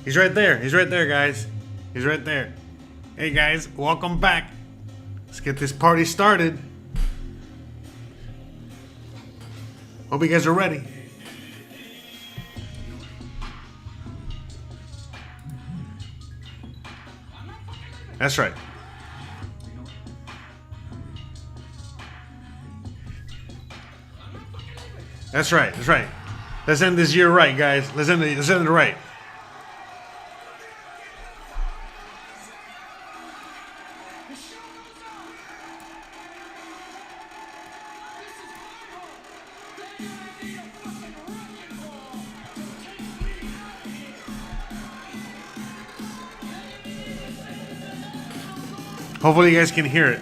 He's right there. He's right there, guys. He's right there. Hey, guys, welcome back. Let's get this party started. Hope you guys are ready. That's right. That's right. That's right. Let's end this year right, guys. Let's end it right. Hopefully you guys can hear it.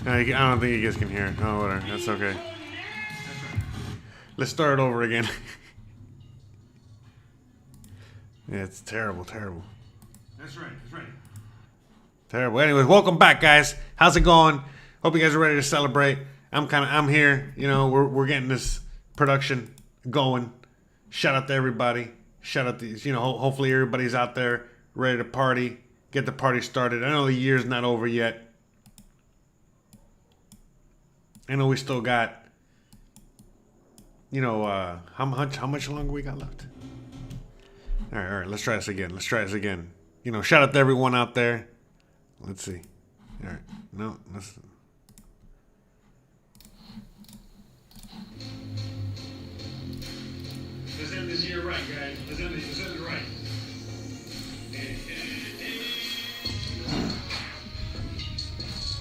I don't think you guys can hear it. Oh, whatever. That's okay. Let's start over again. Yeah, it's terrible, terrible. That's right. That's right. Terrible. Anyways, welcome back, guys. How's it going? Hope you guys are ready to celebrate. I'm here. You know, we're getting this production going. Shout out to everybody. Shout out to, you know, hopefully everybody's out there ready to party. Get the party started. I know the year's not over yet. I know we still got, you know, how much longer we got left? All right. Let's try this again. You know, shout out to everyone out there. Let's see. All right. No, let's. Let's end this year right, guys. Let's end it right.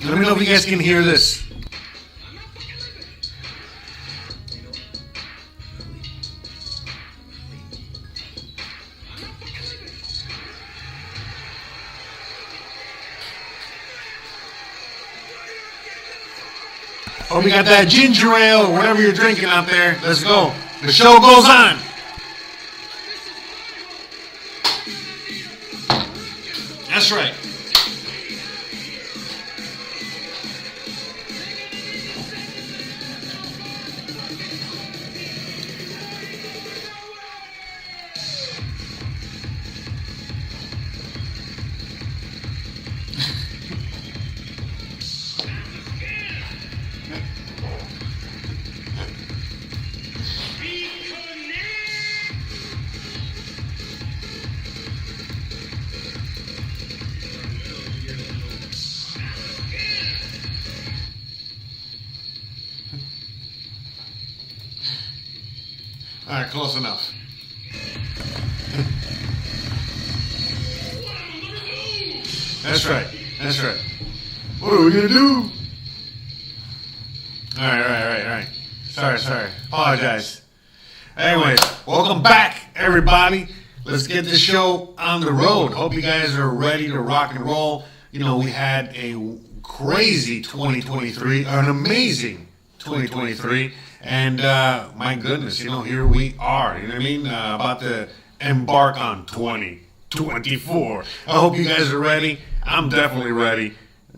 Let me know if you guys can hear this. Oh, we got that ginger ale or whatever you're drinking out there. Let's go. The show goes on. That's right. All right, close enough. That's right. That's right. What are we gonna do? All right. Sorry. Apologize. Anyways, welcome back, everybody. Let's get this show on the road. Hope you guys are ready to rock and roll. You know, we had a crazy 2023, an amazing 2023. And my goodness, you know, here we are. You know what I mean? About to embark on 2024. I hope you guys are ready. I'm definitely ready.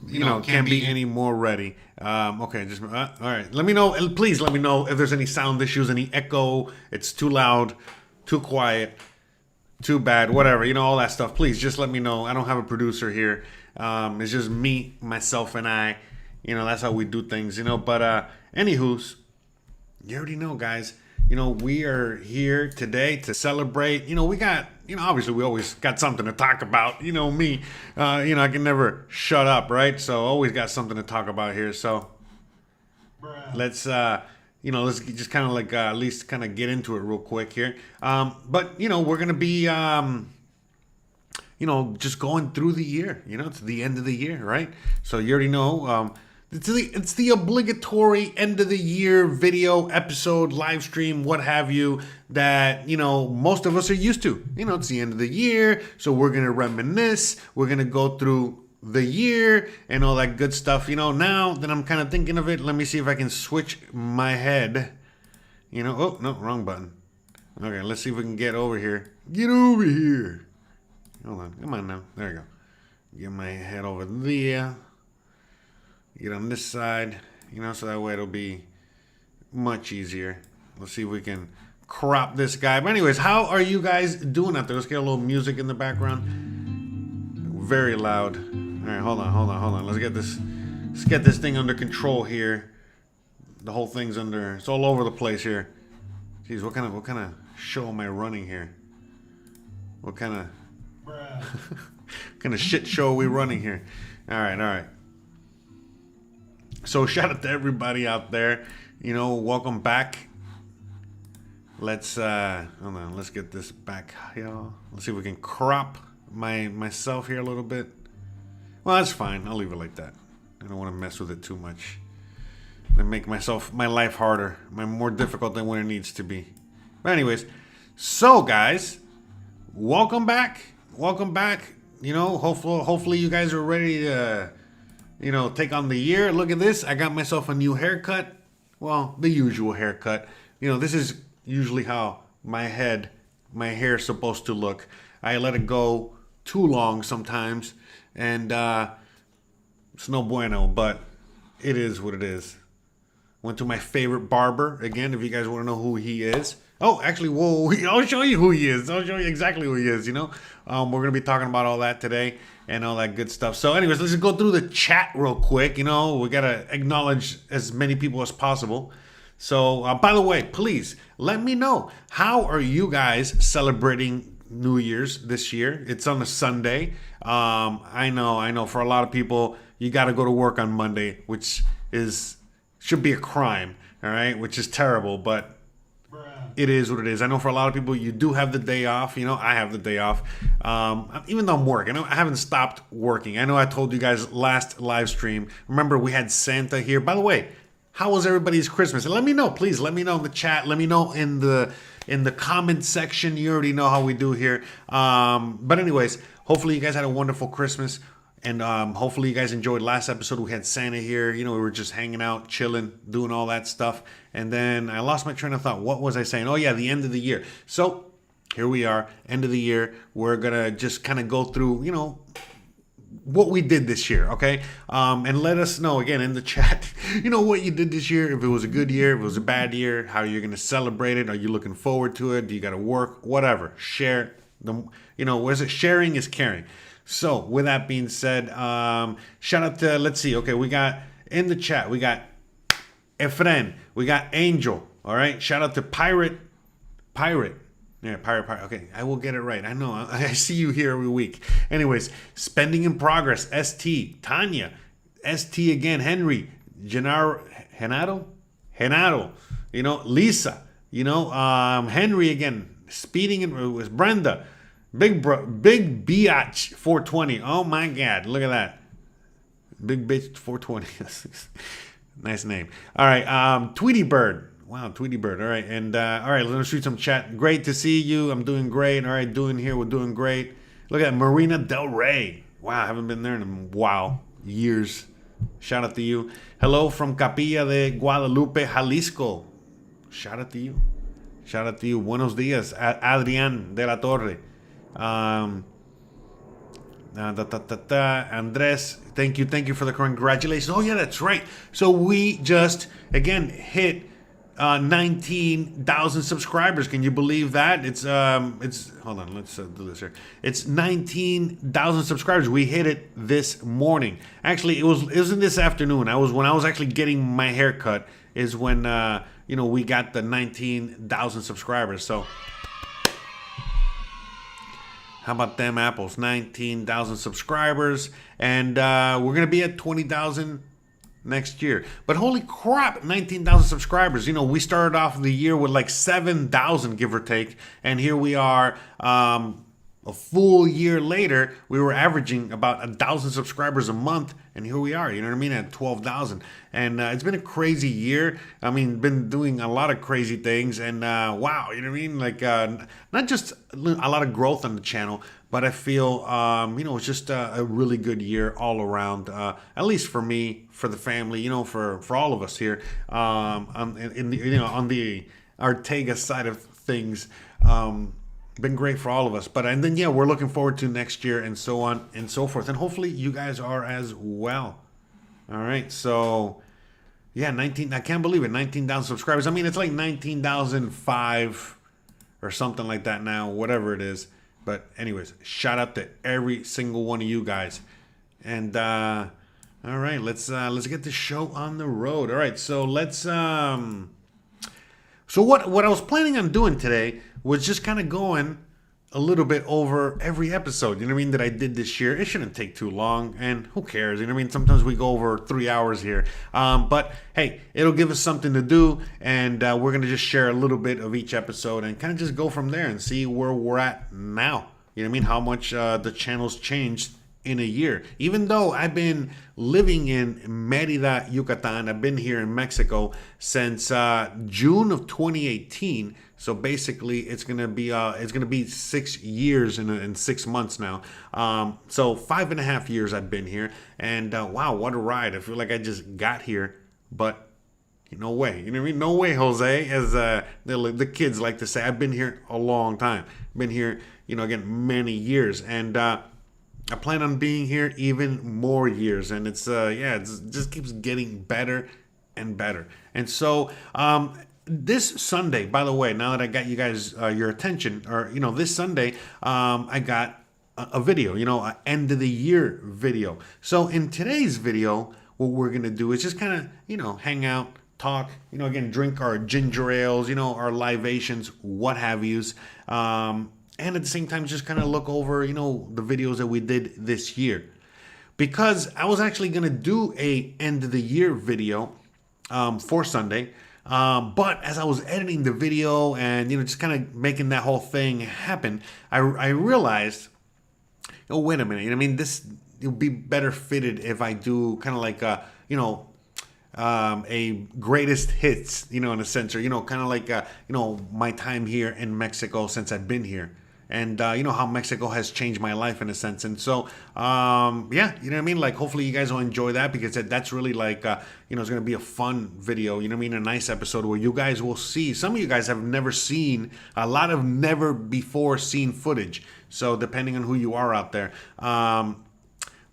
You know, can't be any more ready. Okay, just all right. Let me know. Please let me know if there's any sound issues, any echo. It's too loud, too quiet, too bad, whatever. You know, all that stuff. Please just let me know. I don't have a producer here. It's just me, myself, and I. You know, that's how we do things. You know, but anywho's. You already know, guys, you know, we are here today to celebrate. You know, we got, you know, obviously we always got something to talk about. You know, me, you know, I can never shut up, right? So always got something to talk about here. So let's, you know, let's just kind of like at least kind of get into it real quick here. But, you know, we're going to be, you know, just going through the year. You know, it's the end of the year, right? So you already know. It's the obligatory end of the year video episode, live stream, what have you, that, you know, most of us are used to. You know, it's the end of the year, so we're going to reminisce. We're going to go through the year and all that good stuff. You know, now that I'm kind of thinking of it, let me see if I can switch my head. You know, oh, no, wrong button. Okay, let's see if we can get over here. Get over here. Hold on. Come on now. There you go. Get my head over there. Get on this side. You know, so that way it'll be much easier. Let's see if we can crop this guy. But anyways, how are you guys doing out there? Let's get a little music in the background. Very loud. All right, hold on. Let's get this thing under control here. The whole thing's under. It's all over the place here. Jeez, what kind of show am I running here? What kind of kind of shit show are we running here? All right. So shout out to everybody out there. You know, welcome back. Let's hold on. Let's get this back, y'all. Let's see if we can crop myself here a little bit. Well, that's fine. I'll leave it like that. I don't want to mess with it too much. And make my life harder, more difficult than what it needs to be. But anyways, so guys, welcome back. You know, hopefully you guys are ready to, you know, take on the year. Look at this. I got myself a new haircut. Well, the usual haircut. You know, this is usually how my hair is supposed to look. I let it go too long sometimes, and it's no bueno, but it is what it is. Went to my favorite barber again. If you guys want to know who he is. Oh, actually, whoa! I'll show you who he is. I'll show you exactly who he is. You know, we're gonna be talking about all that today and all that good stuff. So, anyways, let's just go through the chat real quick. You know, we gotta acknowledge as many people as possible. So, by the way, please let me know, how are you guys celebrating New Year's this year? It's on a Sunday. I know. For a lot of people, you got to go to work on Monday, which should be a crime, all right? Which is terrible, but it is what it is. I know for a lot of people, you do have the day off. You know, I have the day off. Even though I'm working, I haven't stopped working. I know I told you guys last live stream. Remember, we had Santa here. By the way, how was everybody's Christmas? And let me know, please. Let me know in the chat. Let me know in the comment section. You already know how we do here. But anyways, hopefully you guys had a wonderful Christmas. And hopefully you guys enjoyed last episode. We had Santa here. You know, we were just hanging out, chilling, doing all that stuff. And then I lost my train of thought. What was I saying? Oh, yeah, the end of the year. So here we are, end of the year. We're going to just kind of go through, you know, what we did this year, okay? And let us know, again, in the chat, you know, what you did this year. If it was a good year, if it was a bad year, how you're going to celebrate it. Are you looking forward to it? Do you got to work? Whatever. Share. You know, what is it? Sharing is caring. So, with that being said, shout out to, let's see, okay, we got, in the chat, we got Efren, we got Angel, all right? Shout out to Pirate. Yeah, Pirate, okay, I will get it right. I know, I see you here every week. Anyways, Spending in Progress, ST, Tanya, ST again, Henry, Genaro, you know, Lisa, you know, Henry again, Speeding in, was Brenda, Big Biatch 420. Oh my God, look at that. Big Bitch 420. Nice name. All right, Tweety Bird. Wow, Tweety Bird. All right, and all right, let's shoot some chat. Great to see you. I'm doing great. All right, we're doing great. Look at Marina Del Rey. Wow, I haven't been there in years. Shout out to you. Hello from Capilla de Guadalupe, Jalisco. Shout out to you. Buenos dias, Adrián de la Torre. Andres, thank you for the congratulations. Oh yeah, that's right. So we just again hit 19,000 subscribers. Can you believe that? It's hold on, let's do this here. It's 19,000 subscribers. We hit it this morning. Actually, it wasn't this afternoon. When I was actually getting my hair cut is when you know, we got the 19,000 subscribers. So how about them apples? 19,000 subscribers. And we're going to be at 20,000 next year. But holy crap, 19,000 subscribers. You know, we started off the year with like 7,000, give or take. And here we are a full year later. We were averaging about 1,000 subscribers a month. And here we are, you know what I mean, at 12,000. And it's been a crazy year. I mean, been doing a lot of crazy things. And wow, you know what I mean? Like, not just a lot of growth on the channel, but I feel, you know, it's just a really good year all around, at least for me, for the family, you know, for all of us here, on the Ortega side of things. been great for all of us. But and then yeah, we're looking forward to next year and so on and so forth. And hopefully you guys are as well. All right, so yeah, 19. I can't believe it, 19,000 subscribers. I mean, it's like 19,005 or something like that now, whatever it is. But anyways, shout out to every single one of you guys. And all right, let's get the show on the road. All right, so let's so what I was planning on doing today was just kind of going a little bit over every episode, you know what I mean, that I did this year. It shouldn't take too long, and who cares, you know what I mean? Sometimes we go over 3 hours here. But hey, it'll give us something to do, and we're going to just share a little bit of each episode and kind of just go from there and see where we're at now. You know what I mean? How much the channel's changed in a year. Even though I've been living in Mérida, Yucatan, I've been here in Mexico since June of 2018. So basically, it's gonna be 6 years in 6 months now. So 5.5 years I've been here, and wow, what a ride! I feel like I just got here, but no way. You know what I mean? No way, Jose. As the kids like to say, I've been here a long time. Been here, again, many years, and I plan on being here even more years, and it's it just keeps getting better and better. And so this Sunday, by the way, now that I got you guys your attention, or this Sunday, I got a video, an end of the year video. So in today's video, what we're gonna do is just kind of hang out, talk, again, drink our ginger ales, our libations, what have yous. And at the same time, just kind of look over, the videos that we did this year. Because I was actually going to do a end of the year video for Sunday. But as I was editing the video and, just kind of making that whole thing happen, I realized, oh, wait a minute. I mean, this would be better fitted if I do kind of like, a greatest hits, in a sense, or, kind of like, my time here in Mexico since I've been here. And, how Mexico has changed my life in a sense. And so, yeah, you know what I mean? Like, hopefully you guys will enjoy that, because that's really like, it's going to be a fun video, you know what I mean? A nice episode where you guys will see. Some of you guys have never seen, a lot of never before seen footage. So depending on who you are out there.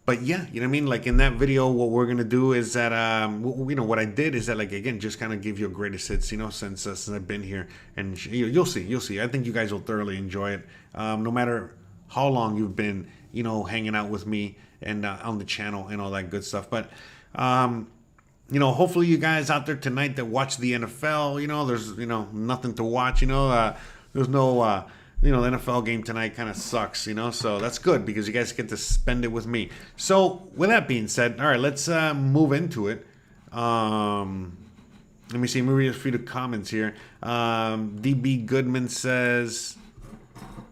But yeah, you know what I mean? Like in that video, what we're going to do is that, what I did is that, like, again, just kind of give you a greatest hits, since I've been here. And you'll see. I think you guys will thoroughly enjoy it. No matter how long you've been, hanging out with me and on the channel and all that good stuff. But, hopefully you guys out there tonight that watch the NFL, there's, nothing to watch, there's no... the NFL game tonight kind of sucks, so that's good because you guys get to spend it with me. So with that being said, all right, let's move into it. Let me see, maybe a few comments here. DB Goodman says,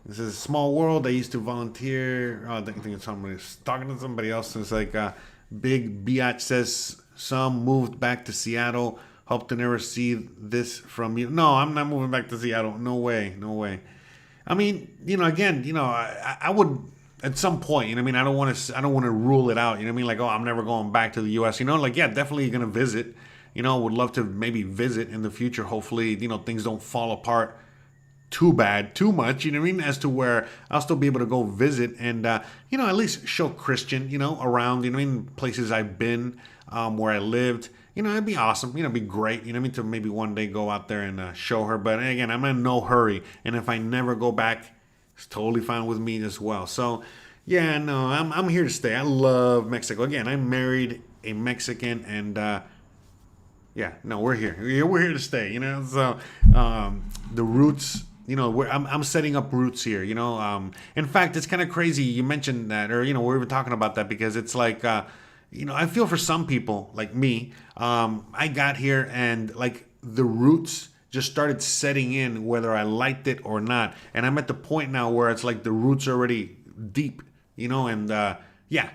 this is a small world. I used to volunteer. Oh, I think it's somebody talking to somebody else. It's like Big Biatch says, some moved back to Seattle. Hope to never see this from you. No, I'm not moving back to Seattle. No way. I mean, again, I would at some point, I mean, I don't want to rule it out, you know what I mean? Like, oh, I'm never going back to the US, like, yeah, definitely going to visit, would love to maybe visit in the future. Hopefully, things don't fall apart too much, you know what I mean? As to where I'll still be able to go visit and, at least show Christian, around, you know what I mean? Places I've been, where I lived. It'd be awesome. It'd be great. To maybe one day go out there and show her. But again, I'm in no hurry. And if I never go back, it's totally fine with me as well. So, yeah, no, I'm here to stay. I love Mexico. Again, I married a Mexican, and yeah, no, we're here. We're here to stay. So the roots. I'm setting up roots here. In fact, it's kind of crazy. You mentioned that, or we're even talking about that because it's like. I feel for some people like me, I got here and like the roots just started setting in whether I liked it or not. And I'm at the point now where it's like the roots are already deep, and yeah,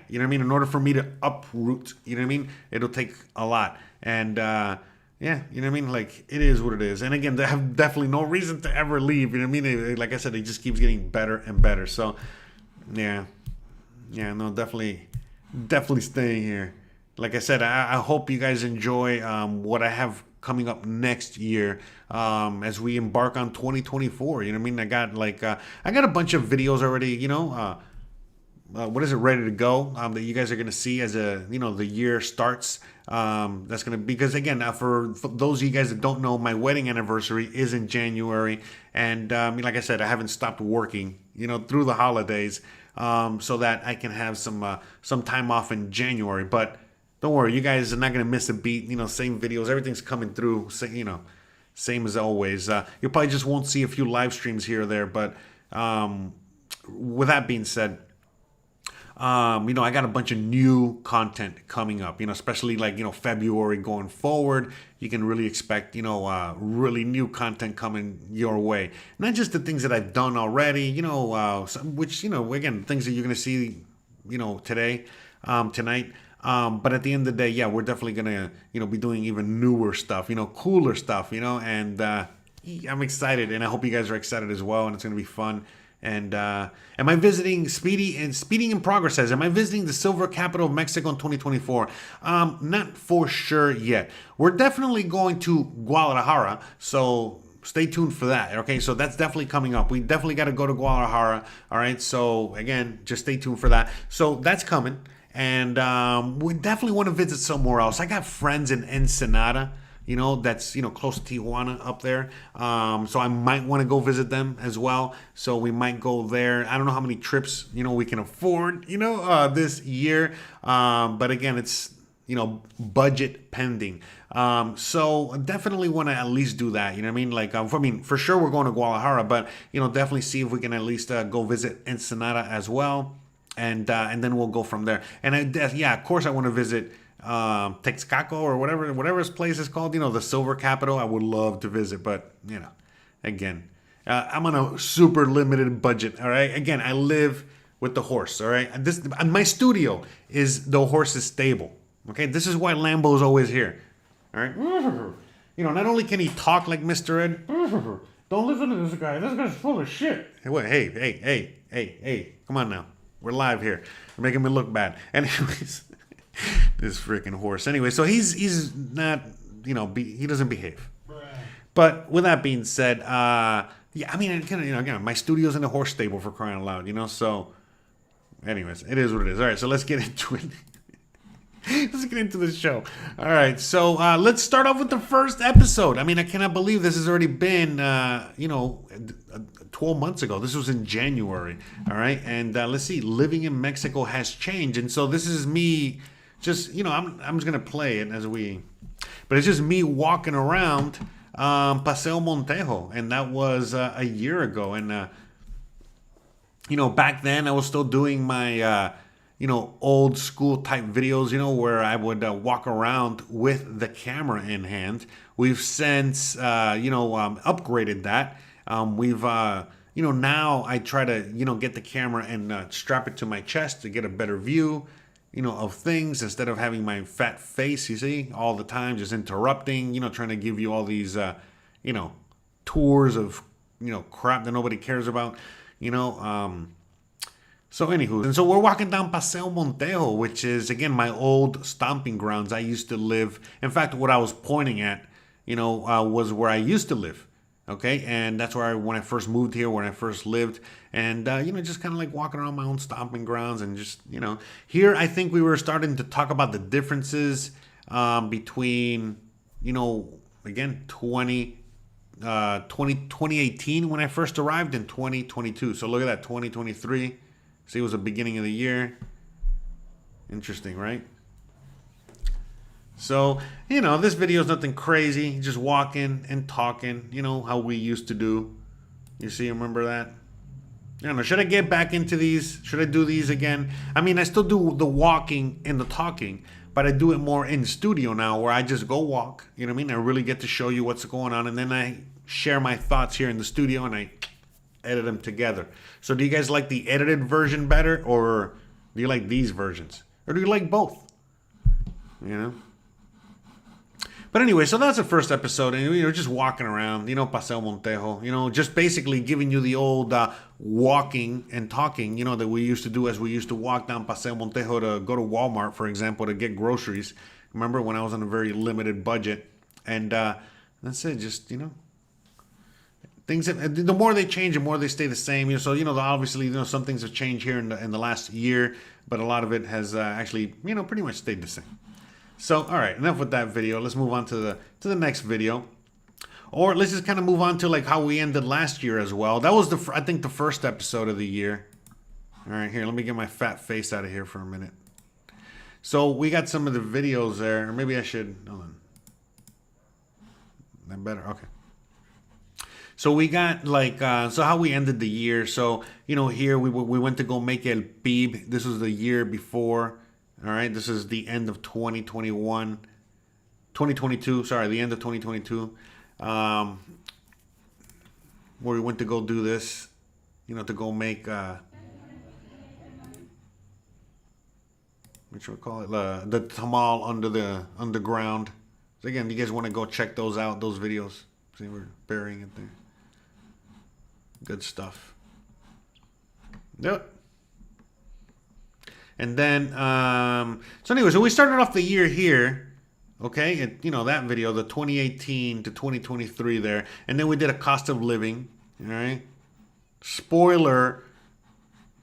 you know what I mean? In order for me to uproot, you know what I mean? It'll take a lot. And yeah, you know what I mean? Like it is what it is. And again, they have definitely no reason to ever leave. You know what I mean? Like I said, it just keeps getting better and better. So yeah, no, definitely staying here. Like I said, I hope you guys enjoy what I have coming up next year as we embark on 2024. You know what I mean? I got a bunch of videos already, what is it, ready to go that you guys are going to see as the year starts. That's going to, because again, for those of you guys that don't know, my wedding anniversary is in January, and like I said, I haven't stopped working through the holidays, so that I can have some time off in January. But don't worry, you guys are not going to miss a beat. Same videos, everything's coming through, same as always. You probably just won't see a few live streams here or there, but with that being said, I got a bunch of new content coming up, especially February going forward. You can really expect, really new content coming your way. Not just the things that I've done already, which, again, things that you're going to see, today, tonight. But at the end of the day, yeah, we're definitely going to, be doing even newer stuff, cooler stuff, and I'm excited, and I hope you guys are excited as well, and it's going to be fun. And am I visiting Speeding in Progress says, am I visiting the silver capital of Mexico in 2024? Not for sure yet. We're definitely going to Guadalajara, so stay tuned for that. Okay, so that's definitely coming up. We definitely got to go to Guadalajara. All right, so again, just stay tuned for that. So that's coming, and we definitely want to visit somewhere else. I got friends in Ensenada, that's, close to Tijuana up there. So I might want to go visit them as well. So we might go there. I don't know how many trips, we can afford, this year. But again, it's, budget pending. So definitely want to at least do that. You know what I mean? For sure we're going to Guadalajara, but, definitely see if we can at least go visit Ensenada as well. And then we'll go from there. And of course I want to visit Texcoco or whatever his place is called, the silver capital. I would love to visit, but again, I'm on a super limited budget. All right, again, I live with the horse. All right, my studio is the horse's stable. Okay, this is why Lambo's always here. All right, not only can he talk like Mr. Ed, don't listen to this guy. This guy's full of shit. Hey, come on now, we're live here. You're making me look bad. Anyways. This freaking horse. Anyway, so he's not, he doesn't behave. Right. But with that being said, again, my studio's in the horse stable, for crying out loud, so anyways, it is what it is. All right, so let's get into it. Let's get into the show. All right, so let's start off with the first episode. I mean, I cannot believe this has already been, 12 months ago. This was in January. All right, and let's see. Living in Mexico has changed, and so this is me. Just I'm just gonna play it but it's just me walking around Paseo Montejo, and that was a year ago. And back then I was still doing my old school type videos, where I would walk around with the camera in hand. We've since upgraded that. We've now I try to get the camera and strap it to my chest to get a better view of things, instead of having my fat face, you see, all the time, just interrupting, trying to give you all these, tours of, crap that nobody cares about, So anywho, and so we're walking down Paseo Montejo, which is, again, my old stomping grounds. I used to live, in fact, what I was pointing at, was where I used to live. Okay, and that's where when I first moved here, when I first lived, and just kind of like walking around my own stomping grounds, and just here I think we were starting to talk about the differences between again 2018 when I first arrived, and 2022. So look at that, 2023. See, it was the beginning of the year. Interesting, right? So, this video is nothing crazy. Just walking and talking, how we used to do. You see, remember that? I don't know. Should I get back into these? Should I do these again? I mean, I still do the walking and the talking, but I do it more in studio now, where I just go walk. You know what I mean? I really get to show you what's going on, and then I share my thoughts here in the studio, and I edit them together. So do you guys like the edited version better, or do you like these versions? Or do you like both? But anyway, so that's the first episode, and we're just walking around, Paseo Montejo, just basically giving you the old walking and talking, that we used to do, as we used to walk down Paseo Montejo to go to Walmart, for example, to get groceries. Remember when I was on a very limited budget? And that's it. Just, things the more they change, the more they stay the same. So obviously some things have changed here in the last year, but a lot of it has actually pretty much stayed the same. So all right, enough with that video. Let's move on to the next video, or let's just kind of move on to like how we ended last year as well. That was I think the first episode of the year. All right, here, let me get my fat face out of here for a minute. So we got some of the videos there. Or maybe I should, hold on. That better, okay. So we got like, so how we ended the year. So, here we went to go make El Pib. This was the year before. All right, this is the end of 2022, sorry, the end of 2022. Where we went to go do this, to go make, what should we call it? The tamal underground. So again, you guys want to go check those out, those videos. See, we're burying it there. Good stuff. Yep. And then, so anyway, so we started off the year here, okay? And, that video, the 2018 to 2023 there. And then we did a cost of living, all right? Spoiler,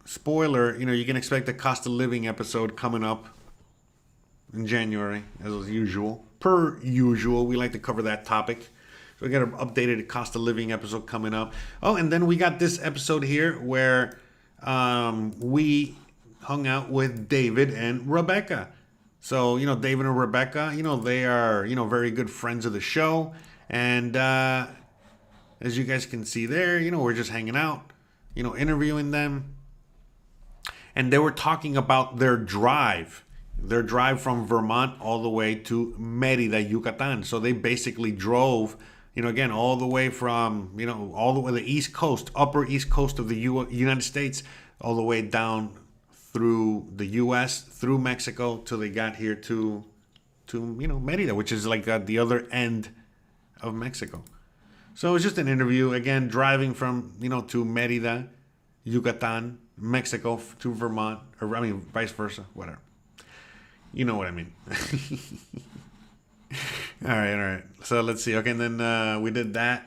you can expect a cost of living episode coming up in January, as usual. Per usual, we like to cover that topic. So we got an updated cost of living episode coming up. Oh, and then we got this episode here where we hung out with David and Rebecca. So, David and Rebecca, they are, very good friends of the show. And as you guys can see there, we're just hanging out, interviewing them. And they were talking about their drive from Vermont all the way to Mérida, Yucatan. So they basically drove, again, all the way from, all the way to the East Coast, upper East Coast of the United States, all the way down through the U.S., through Mexico, till they got here to Mérida, which is like the other end of Mexico. So it was just an interview, again, driving from, to Mérida, Yucatan, Mexico to Vermont, or vice versa, whatever. You know what I mean. All right. So let's see. Okay, and then we did that.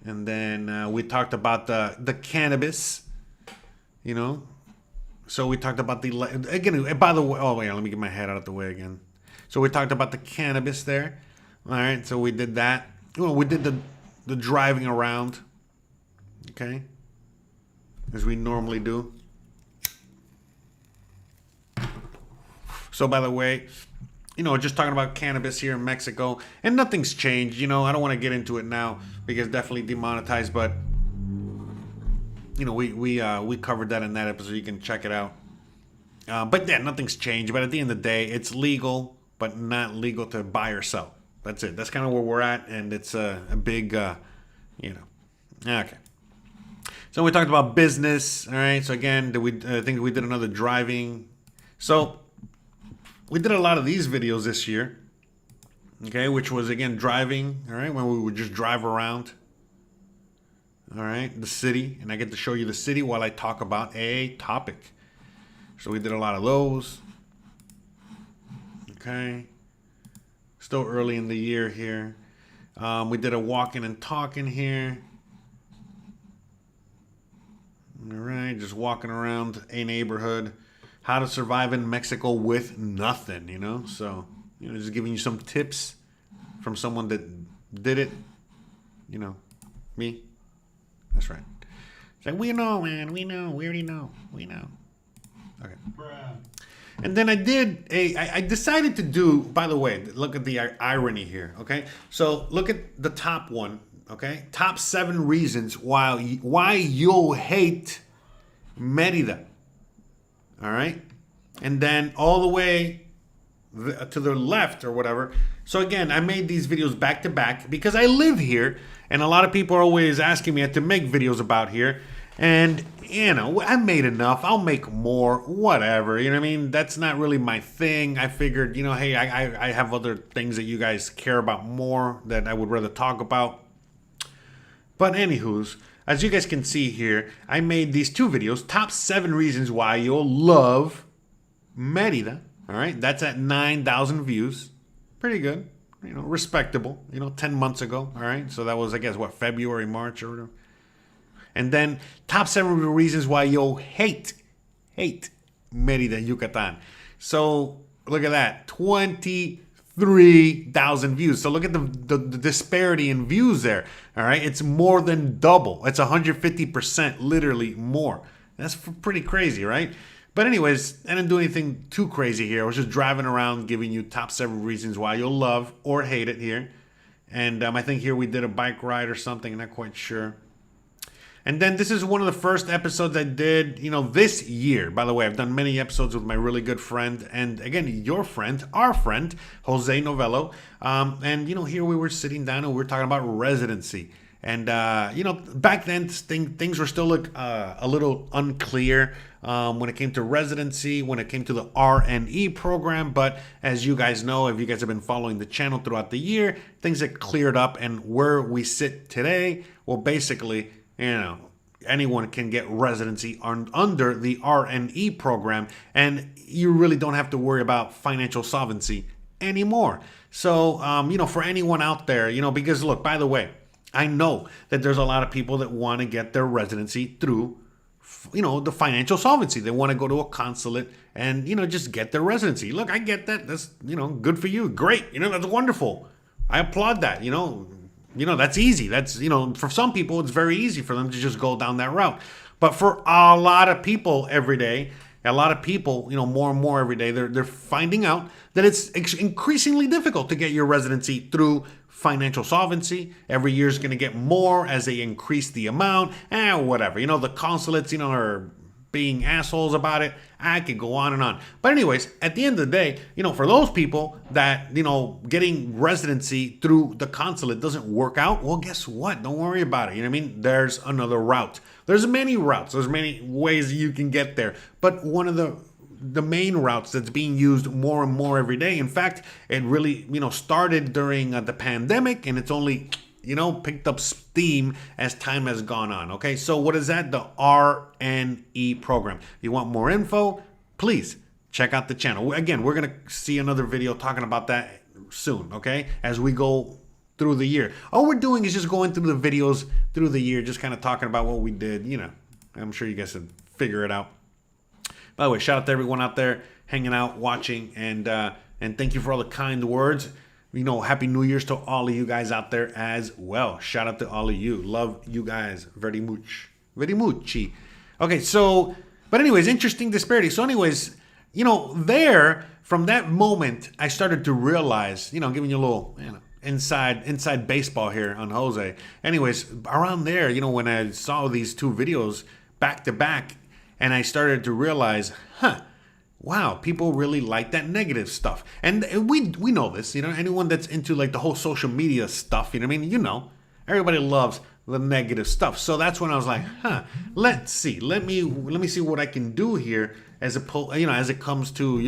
And then we talked about the cannabis, So we talked about again, by the way, oh, wait, let me get my head out of the way again. So we talked about the cannabis there. All right, so we did that. We did the driving around, okay, as we normally do. So by the way, just talking about cannabis here in Mexico, and nothing's changed. I don't want to get into it now because definitely demonetized, but we covered that in that episode. You can check it out. But yeah, nothing's changed. But at the end of the day, it's legal, but not legal to buy or sell. That's it. That's kind of where we're at, and it's a big, Okay. So we talked about business. All right. So again, I think we did another driving. So we did a lot of these videos this year. Okay, which was again driving. All right, when we would just drive around. All right, the city, and I get to show you the city while I talk about a topic. So we did a lot of those. Okay. Still early in the year here. We did a walking and talking here. All right, just walking around a neighborhood. How to survive in Mexico with nothing, So, just giving you some tips from someone that did it. Me. That's right. It's like, we know, man. We know. We already know. We know. Okay. Bruh. And then I decided to do, by the way, look at the irony here, okay? So look at the top one, okay? Top 7 reasons why you'll hate Mérida, all right? And then all the way to the left or whatever. So again, I made these videos back to back because I live here, and a lot of people are always asking me to make videos about here. And, I made enough. I'll make more, whatever. You know what I mean? That's not really my thing. I figured, hey, I have other things that you guys care about more that I would rather talk about. But anywho's, as you guys can see here, I made these 2 videos, top 7 reasons why you'll love Mérida. All right, that's at 9,000 views. pretty good, respectable, 10 months ago. All right. So that was, I guess, what, February, March or whatever. And then top 7 reasons why you'll hate Mérida, Yucatan. So look at that, 23,000 views. So look at the disparity in views there. All right, it's more than double. It's 150%, literally more. That's pretty crazy, right? But anyways, I didn't do anything too crazy here. I was just driving around giving you top 7 reasons why you'll love or hate it here. And I think here we did a bike ride or something. I'm not quite sure. And then this is one of the first episodes I did, this year. By the way, I've done many episodes with my really good friend. And again, your friend, our friend, José Novelo. And, here we were sitting down and we were talking about residency. And, back then things were still a little unclear when it came to residency, when it came to the RNE program. But as you guys know, if you guys have been following the channel throughout the year, things have cleared up. And where we sit today, well, basically, anyone can get residency under the RNE program, and you really don't have to worry about financial solvency anymore. So, for anyone out there, because look, by the way, I know that there's a lot of people that want to get their residency through, the financial solvency. They want to go to a consulate and, just get their residency. Look, I get that. That's, good for you. Great. That's wonderful. I applaud that, that's easy. That's, for some people, it's very easy for them to just go down that route. But for a lot of people every day, more and more every day, they're finding out that it's increasingly difficult to get your residency through financial solvency. Every year is going to get more as they increase the amount, whatever. The consulates, are being assholes about it. I could go on and on. But anyways, at the end of the day, for those people that, getting residency through the consulate doesn't work out, well, guess what? Don't worry about it. There's another route. There's many routes. There's many ways you can get there. But one of the main routes that's being used more and more every day. In fact, it really, started during the pandemic, and it's only picked up steam as time has gone on. Okay, so what is that? The RNE program. If you want more info, please check out the channel. Again, we're going to see another video talking about that soon, okay, as we go through the year. All we're doing is just going through the videos through the year, just kind of talking about what we did. I'm sure you guys can figure it out. By the way, shout out to everyone out there hanging out, watching, and thank you for all the kind words. Happy New Year's to all of you guys out there as well. Shout out to all of you. Love you guys very much. Very much. Okay, so, but anyways, interesting disparity. So anyways, there, from that moment, I started to realize, giving you a little, inside baseball here on Jose. Anyways, around there, when I saw these 2 videos back to back, and I started to realize, wow, people really like that negative stuff. And we know this, anyone that's into like the whole social media stuff, everybody loves the negative stuff. So that's when I was like, let's see. Let me see what I can do here as it comes to,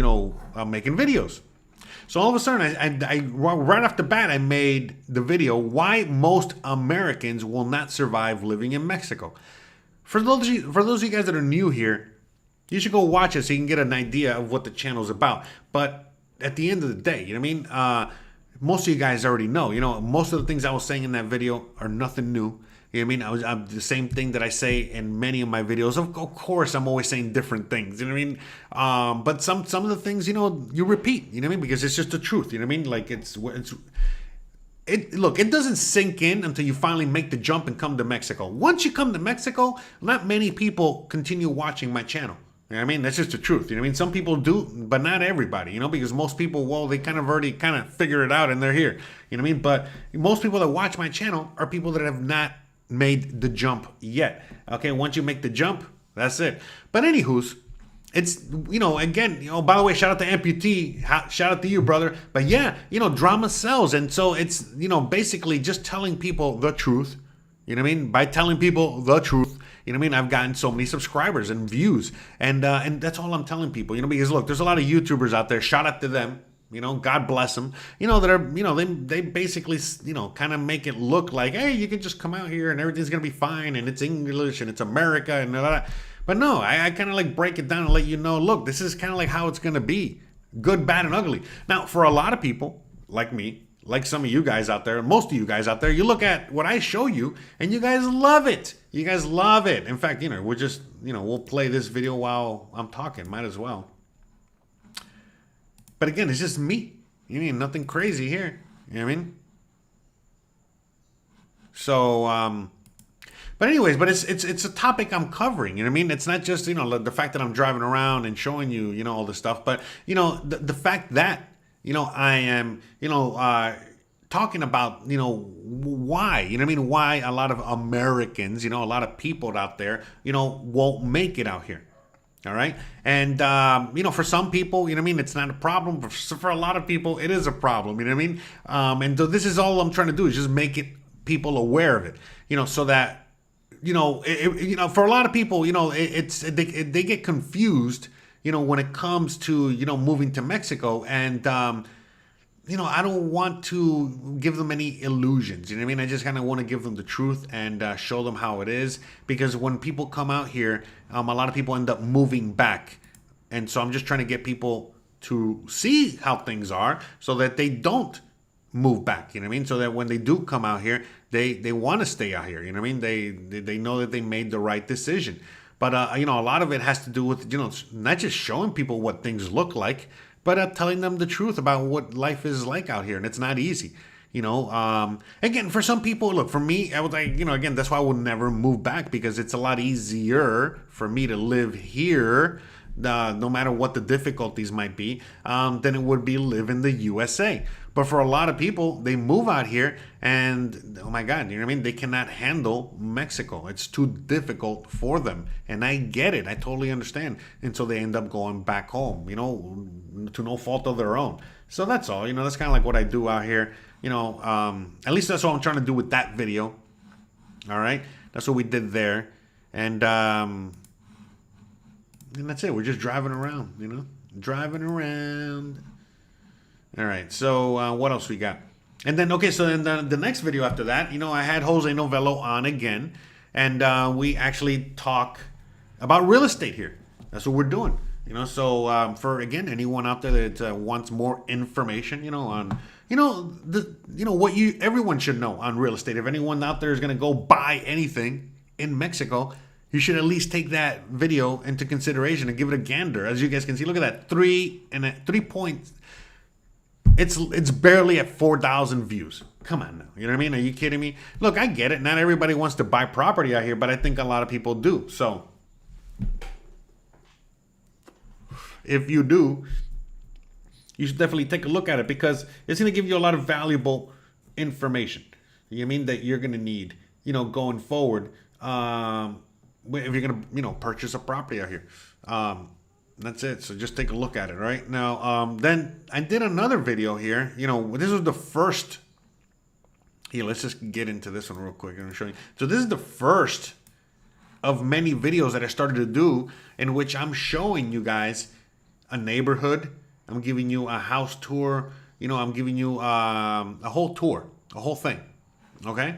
making videos. So all of a sudden, I right off the bat, I made the video, why most Americans will not survive living in Mexico. For those of you guys that are new here, you should go watch it so you can get an idea of what the channel is about. But at the end of the day, most of you guys already know. Most of the things I was saying in that video are nothing new. I'm the same thing that I say in many of my videos. Of course, I'm always saying different things. But some of the things, you repeat. Because it's just the truth. Like it doesn't sink in until you finally make the jump and come to Mexico. Once you come to Mexico, not many people continue watching my channel. That's just the truth. Some people do, but not everybody, because most people, well, they kind of already figured it out and they're here. But most people that watch my channel are people that have not made the jump yet. Okay, once you make the jump, that's it. But anywho's, it's, again, by the way, shout out to Amputee, shout out to you, brother. But yeah, drama sells. And so it's, basically just telling people the truth, by telling people the truth, I've gotten so many subscribers and views, and that's all I'm telling people, because look, there's a lot of YouTubers out there, shout out to them, God bless them, that are, they basically, kind of make it look like, hey, you can just come out here and everything's going to be fine, and it's English, and it's America, and all that. But no, I kind of like break it down and let you know, look, this is kind of like how it's going to be. Good, bad, and ugly. Now, for a lot of people, like me, like some of you guys out there, most of you guys out there, you look at what I show you and you guys love it. You guys love it. In fact, we're just, we'll play this video while I'm talking. Might as well. But again, it's just me. You mean nothing crazy here. You know what I mean? So, but anyways, but it's a topic I'm covering. You know what I mean? It's not just, the fact that I'm driving around and showing you, all this stuff. But, the fact that, I am, talking about, why, why a lot of Americans, a lot of people out there, won't make it out here. All right. And, for some people, it's not a problem. But for a lot of people, it is a problem. You know what I mean? And so this is all I'm trying to do is just make it people aware of it, so that, for a lot of people, they get confused, when it comes to, moving to Mexico. And, I don't want to give them any illusions. You know what I mean? I just kind of want to give them the truth and show them how it is. Because when people come out here, a lot of people end up moving back. And so I'm just trying to get people to see how things are so that they don't move back. You know what I mean? So that when they do come out here, they want to stay out here. You know what I mean? They know that they made the right decision. But, a lot of it has to do with, not just showing people what things look like, but telling them the truth about what life is like out here. And it's not easy. Again, for some people, look, for me, I would like, again, that's why I would never move back, because it's a lot easier for me to live here, no matter what the difficulties might be, than it would be live in the USA. But for a lot of people, they move out here and, oh my God, you know what I mean? They cannot handle Mexico. It's too difficult for them. And I get it. I totally understand. And so they end up going back home, to no fault of their own. So that's all. That's kind of like what I do out here. At least that's what I'm trying to do with that video. All right? That's what we did there. And that's it. We're just driving around, driving around. All right, so what else we got? And then, okay, so then the next video after that, I had José Novelo on again, and we actually talk about real estate here. That's what we're doing, So for, again, anyone out there that wants more information, on, what everyone should know on real estate. If anyone out there is going to go buy anything in Mexico, you should at least take that video into consideration and give it a gander. As you guys can see, look at that, 3 points. It's barely at 4,000 views. Come on now. You know what I mean? Are you kidding me? Look, I get it. Not everybody wants to buy property out here, but I think a lot of people do. So if you do, you should definitely take a look at it, because it's going to give you a lot of valuable information. You know what I mean? That you're going to need, going forward, if you're going to, purchase a property out here. That's it. So just take a look at it right now. Then I did another video here. This was the first. Here, let's just get into this one real quick. I'm gonna show you. So this is the first of many videos that I started to do in which I'm showing you guys a neighborhood. I'm giving you a house tour. I'm giving you a whole tour, a whole thing. Okay.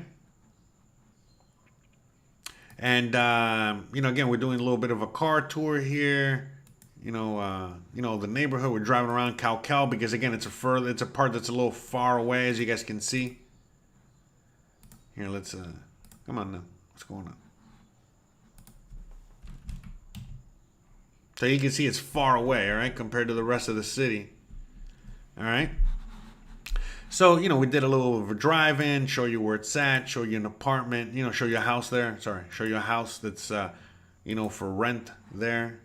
And again, we're doing a little bit of a car tour here. The neighborhood. We're driving around Cal, because again, it's a part that's a little far away, as you guys can see. Here, let's come on now. What's going on? So you can see it's far away, all right, compared to the rest of the city. All right. So, we did a little of a drive-in, show you where it's at, show you an apartment, show you a house there. Sorry, show you a house that's, for rent there.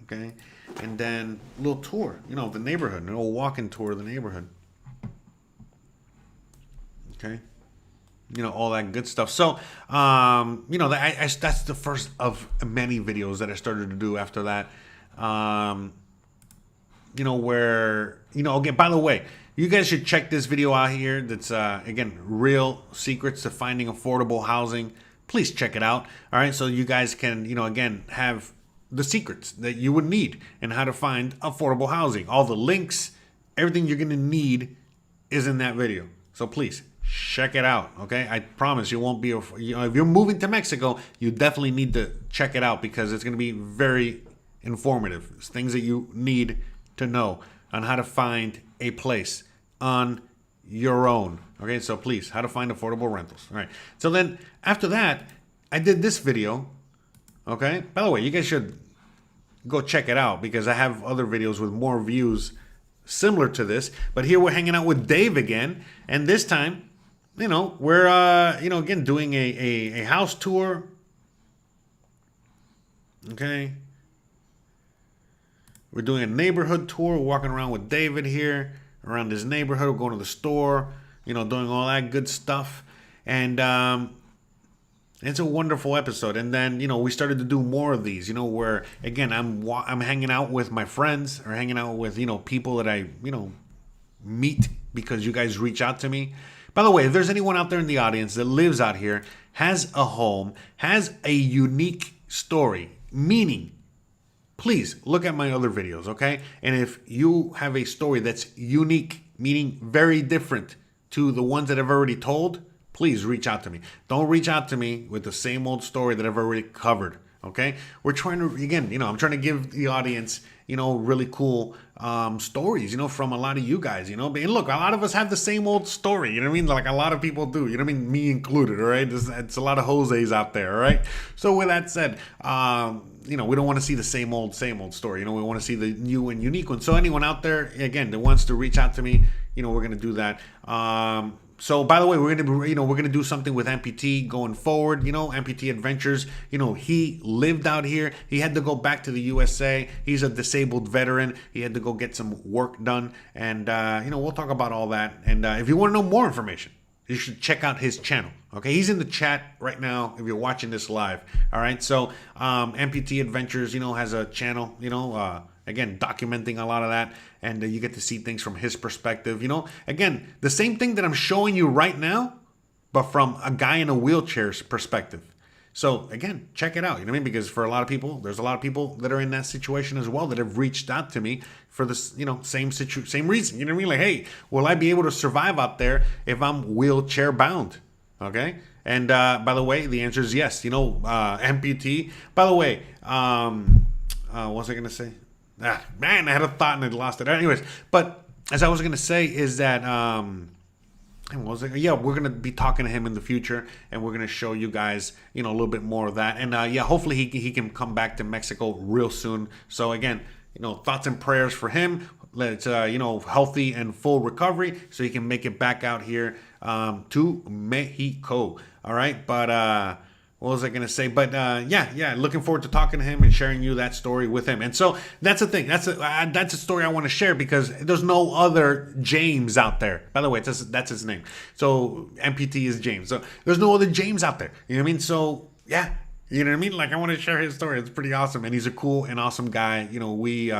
Okay, and then a little tour, of the neighborhood, a little walking tour of the neighborhood. Okay, all that good stuff. So, that's the first of many videos that I started to do after that. Where, again, by the way, you guys should check this video out here. That's, again, real secrets to finding affordable housing. Please check it out. All right, so you guys can, again, have the secrets that you would need and how to find affordable housing. All the links, everything you're going to need is in that video. So please check it out. Okay. I promise you won't be, if you're moving to Mexico, you definitely need to check it out, because it's going to be very informative. It's things that you need to know. on how to find a place on your own. Okay, so please, how to find affordable rentals. All right. So then after that, I did this video. Okay. By the way, you guys should go check it out because I have other videos with more views similar to this. But here we're hanging out with Dave again, and this time, we're again doing a house tour. Okay. We're doing a neighborhood tour, walking around with David here around this neighborhood. We're going to the store, doing all that good stuff. And it's a wonderful episode. And then, we started to do more of these, where, again, I'm hanging out with my friends or hanging out with, people that I, meet because you guys reach out to me. By the way, if there's anyone out there in the audience that lives out here, has a home, has a unique story, meaning, please look at my other videos, okay? And if you have a story that's unique, meaning very different to the ones that I've already told, please reach out to me. Don't reach out to me with the same old story that I've already covered, okay? We're trying to, again, I'm trying to give the audience, really cool stories, from a lot of you guys, And look, a lot of us have the same old story, Like a lot of people do, Me included, all right? It's a lot of Jose's out there, all right? So with that said, we don't want to see the same old story. We want to see the new and unique one. So anyone out there, again, that wants to reach out to me, we're going to do that. So by the way, we're going to do something with amputee going forward, amputee adventures. He lived out here. He had to go back to the USA. He's a disabled veteran. He had to go get some work done. And, we'll talk about all that. And if you want to know more information, you should check out his channel. Okay, he's in the chat right now if you're watching this live. All right, so Amputee Adventures, has a channel, again, documenting a lot of that, and you get to see things from his perspective. Again, the same thing that I'm showing you right now, but from a guy in a wheelchair's perspective. So again, check it out. Because for a lot of people, there's a lot of people that are in that situation as well that have reached out to me for this, same reason. Like, hey, will I be able to survive out there if I'm wheelchair bound? Okay. And by the way, the answer is yes. Amputee. By the way, what was I gonna say? Man, I had a thought and I lost it. Anyways, but as I was gonna say is that we're gonna be talking to him in the future, and we're gonna show you guys, a little bit more of that. And hopefully he can come back to Mexico real soon. So again, thoughts and prayers for him. Let's healthy and full recovery, so he can make it back out here to Mexico. All right, but what was I going to say? But looking forward to talking to him and sharing you that story with him. And so that's the thing. That's a story I want to share because there's no other James out there. By the way, that's his name. So amputee is James. So there's no other James out there. You know what I mean? So yeah, you know what I mean? Like I want to share his story. It's pretty awesome, and he's a cool and awesome guy. We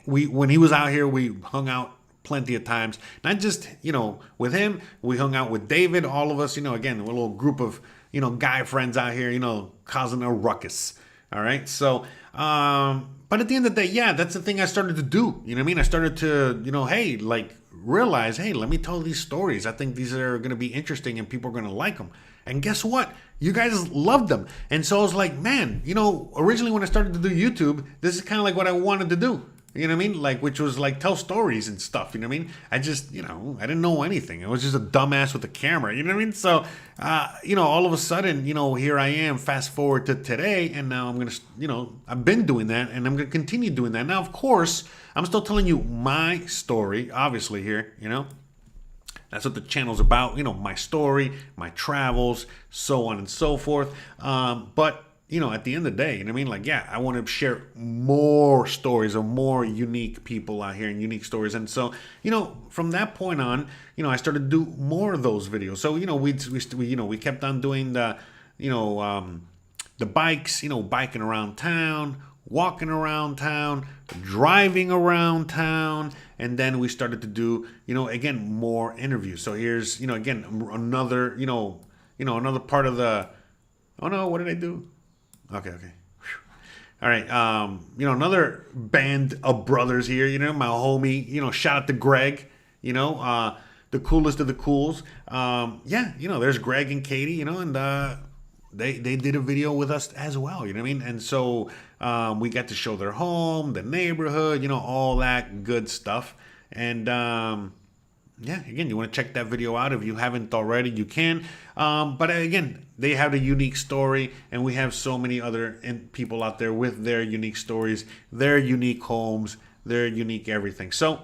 when he was out here, we hung out plenty of times. Not just with him, we hung out with David. All of us, again, we're a little group of guy friends out here, causing a ruckus. All right. So, but at the end of the day, that's the thing I started to do. You know what I mean? I started to, realize, hey, let me tell these stories. I think these are going to be interesting and people are going to like them. And guess what? You guys loved them. And so I was like, man, originally when I started to do YouTube, this is kind of like what I wanted to do. You know what I mean? Which was tell stories and stuff. You know what I mean? I just, I didn't know anything. I was just a dumbass with a camera. You know what I mean? So, all of a sudden, here I am, fast forward to today. And now I'm going to, I've been doing that and I'm going to continue doing that. Now, of course, I'm still telling you my story, obviously here, That's what the channel's about, my story, my travels, so on and so forth. But at the end of the day, I want to share more stories of more unique people out here and unique stories. And so, from that point on, I started to do more of those videos. So, we kept on doing the bikes, biking around town, walking around town, driving around town. And then we started to do, again, more interviews. So here's, again, another, another part of the, oh no, what did I do? Okay. Whew. All right. Another band of brothers here, my homie, shout out to Greg, the coolest of the cools. There's Greg and Katie, and they did a video with us as well. You know what I mean? And so we got to show their home, the neighborhood, you know, all that good stuff. And yeah, again, you want to check that video out. If you haven't already, you can. But again, they have a unique story, and we have so many other people out there with their unique stories, their unique homes, their unique everything. So,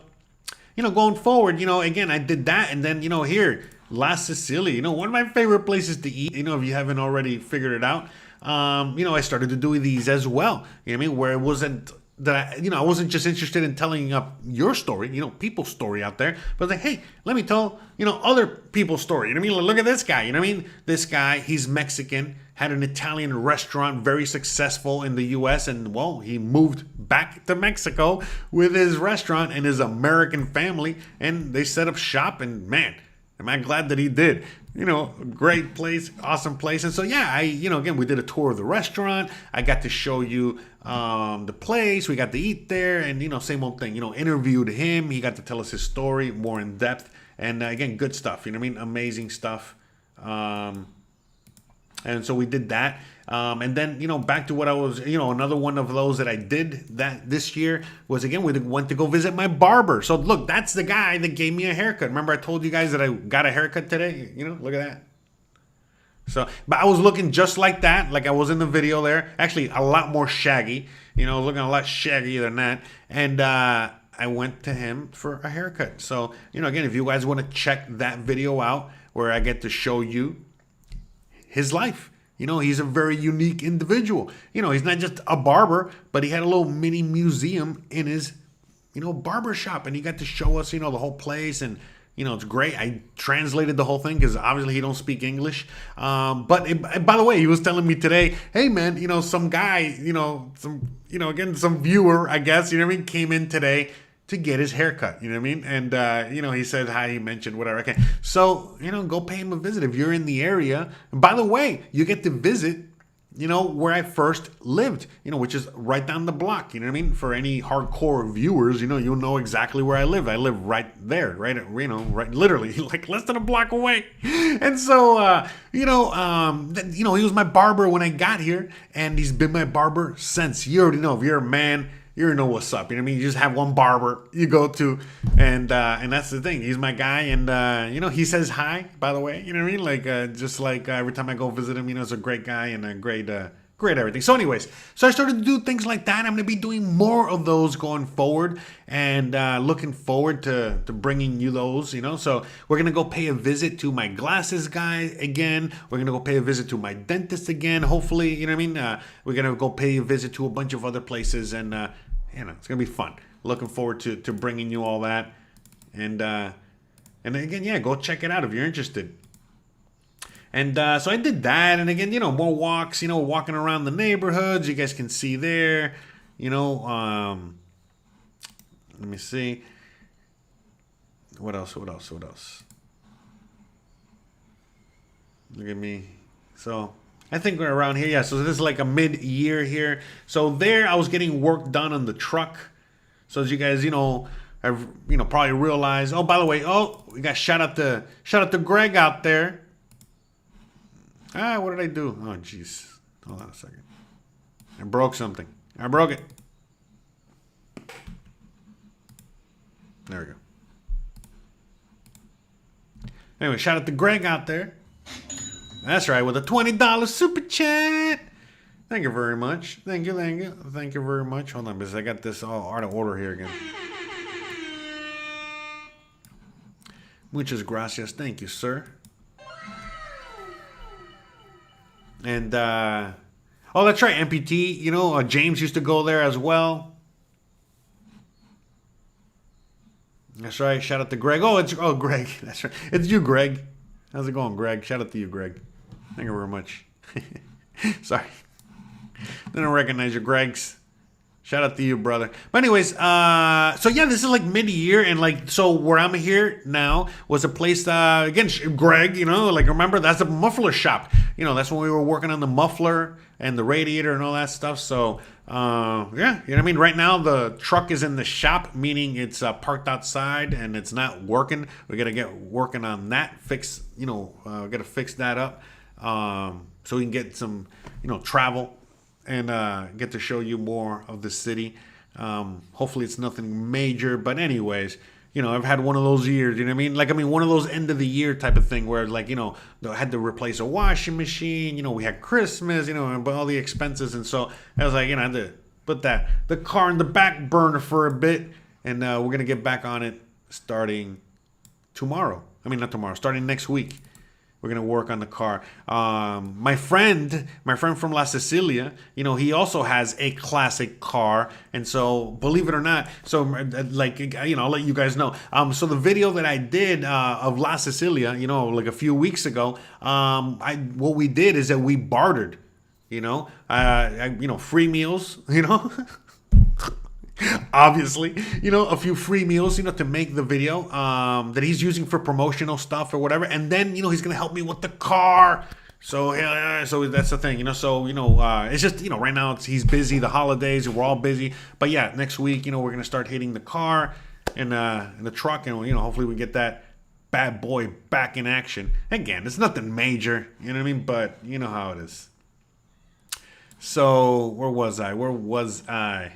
you know, going forward, you know, again, I did that. And then, you know, here, La Sicilia, you know, one of my favorite places to eat, you know, if you haven't already figured it out. You know, I started to do these as well. You know what I mean? Where it wasn't that I wasn't just interested in telling up your story, you know, people's story out there, but like, hey, let me tell, you know, other people's story. You know what I mean? Look at this guy. You know what I mean? This guy, he's Mexican, had an Italian restaurant, very successful in the U.S. And well, he moved back to Mexico with his restaurant and his American family, and they set up shop. And man, am I glad that he did. You know, great place, awesome place. And so, yeah, you know, again, we did a tour of the restaurant. I got to show you the place. We got to eat there, and, you know, same old thing, you know, interviewed him. He got to tell us his story more in depth. And again, good stuff. You know what I mean? Amazing stuff. And so we did that. And then, you know, back to what I was, you know, another one of those that I did that this year was, again, we went to go visit my barber. So look, that's the guy that gave me a haircut. Remember I told you guys that I got a haircut today? You know, look at that. So, but I was looking just like that, like I was in the video there. Actually, a lot more shaggy, you know, looking a lot shaggier than that. And I went to him for a haircut. So, you know, again, if you guys want to check that video out where I get to show you his life. You know, he's a very unique individual. You know, he's not just a barber, but he had a little mini museum in his, you know, barber shop. And he got to show us, you know, the whole place. And, you know, it's great. I translated the whole thing because obviously he don't speak English. But by the way, he was telling me today, hey, man, you know, some guy, again, some viewer, I guess, you know what I mean, came in today to get his haircut, you know what I mean? And, you know, he said hi, he mentioned whatever. Okay. So, you know, go pay him a visit if you're in the area. And by the way, you get to visit, you know, where I first lived, you know, which is right down the block, you know what I mean? For any hardcore viewers, you know, you'll know exactly where I live. I live right there, right, you know, right, literally like less than a block away. And so, you know, he was my barber when I got here, and he's been my barber since. You already know, if you're a man, you already know what's up. You know what I mean? You just have one barber you go to, and that's the thing. He's my guy, and you know, he says hi, by the way. You know what I mean? Like just like every time I go visit him, you know, he's a great guy and a great everything. So anyways, so I started to do things like that. I'm going to be doing more of those going forward, and looking forward to bringing you those, you know. So we're going to go pay a visit to my glasses guy again. We're going to go pay a visit to my dentist again, hopefully, you know what I mean? We're going to go pay a visit to a bunch of other places, and you know, it's going to be fun. Looking forward to bringing you all that. And again, yeah, go check it out if you're interested. And so I did that. And again, you know, more walks, you know, walking around the neighborhoods. You guys can see there, you know, let me see. What else? Look at me. So I think we're around here. Yeah, so this is like a mid-year here. So there I was getting work done on the truck. So as you guys, you know, have, you know, probably realized, oh, by the way, we got shout out to Greg out there. What did I do? Oh, jeez. Hold on a second. I broke something. I broke it. There we go. Anyway, shout out to Greg out there. That's right, with a $20 super chat. Thank you very much. Thank you very much. Hold on, because I got this all out of order here again. Muchas gracias. Thank you, sir. And, oh, that's right, MPT. You know, James used to go there as well. That's right. Shout out to Greg. Greg. That's right. It's you, Greg. How's it going, Greg? Shout out to you, Greg. Thank you very much. Sorry. Didn't recognize you, Gregs. Shout out to you, brother. But anyways, so yeah, this is like mid-year, and like, so where I'm here now was a place, again, Greg, you know, like, remember, that's a muffler shop. You know, that's when we were working on the muffler and the radiator and all that stuff. So, yeah, you know what I mean? Right now, the truck is in the shop, meaning it's parked outside and it's not working. We got to get working on that, we got to fix that up. so we can get some, travel and get to show you more of the city. Hopefully it's nothing major, but anyways, I've had one of those years, you know what I mean? Like, one of those end of the year type of thing where, like, I had to replace a washing machine, we had Christmas, and all the expenses. And so I was like, I had to put the car in the back burner for a bit. And we're going to get back on it starting tomorrow. Not tomorrow, starting next week. We're going to work on the car. My friend from La Sicilia, he also has a classic car. And so, believe it or not, so like, I'll let you guys know. So the video that I did of La Sicilia, like a few weeks ago, what we did is that we bartered, free meals, obviously, a few free meals, to make the video that he's using for promotional stuff or whatever. And then, he's going to help me with the car. So, so that's the thing, So, it's just, right now he's busy, the holidays, we're all busy. But yeah, next week, we're going to start hitting the car and the truck. And, hopefully we get that bad boy back in action. Again, it's nothing major, you know what I mean? But you know how it is. So, where was I?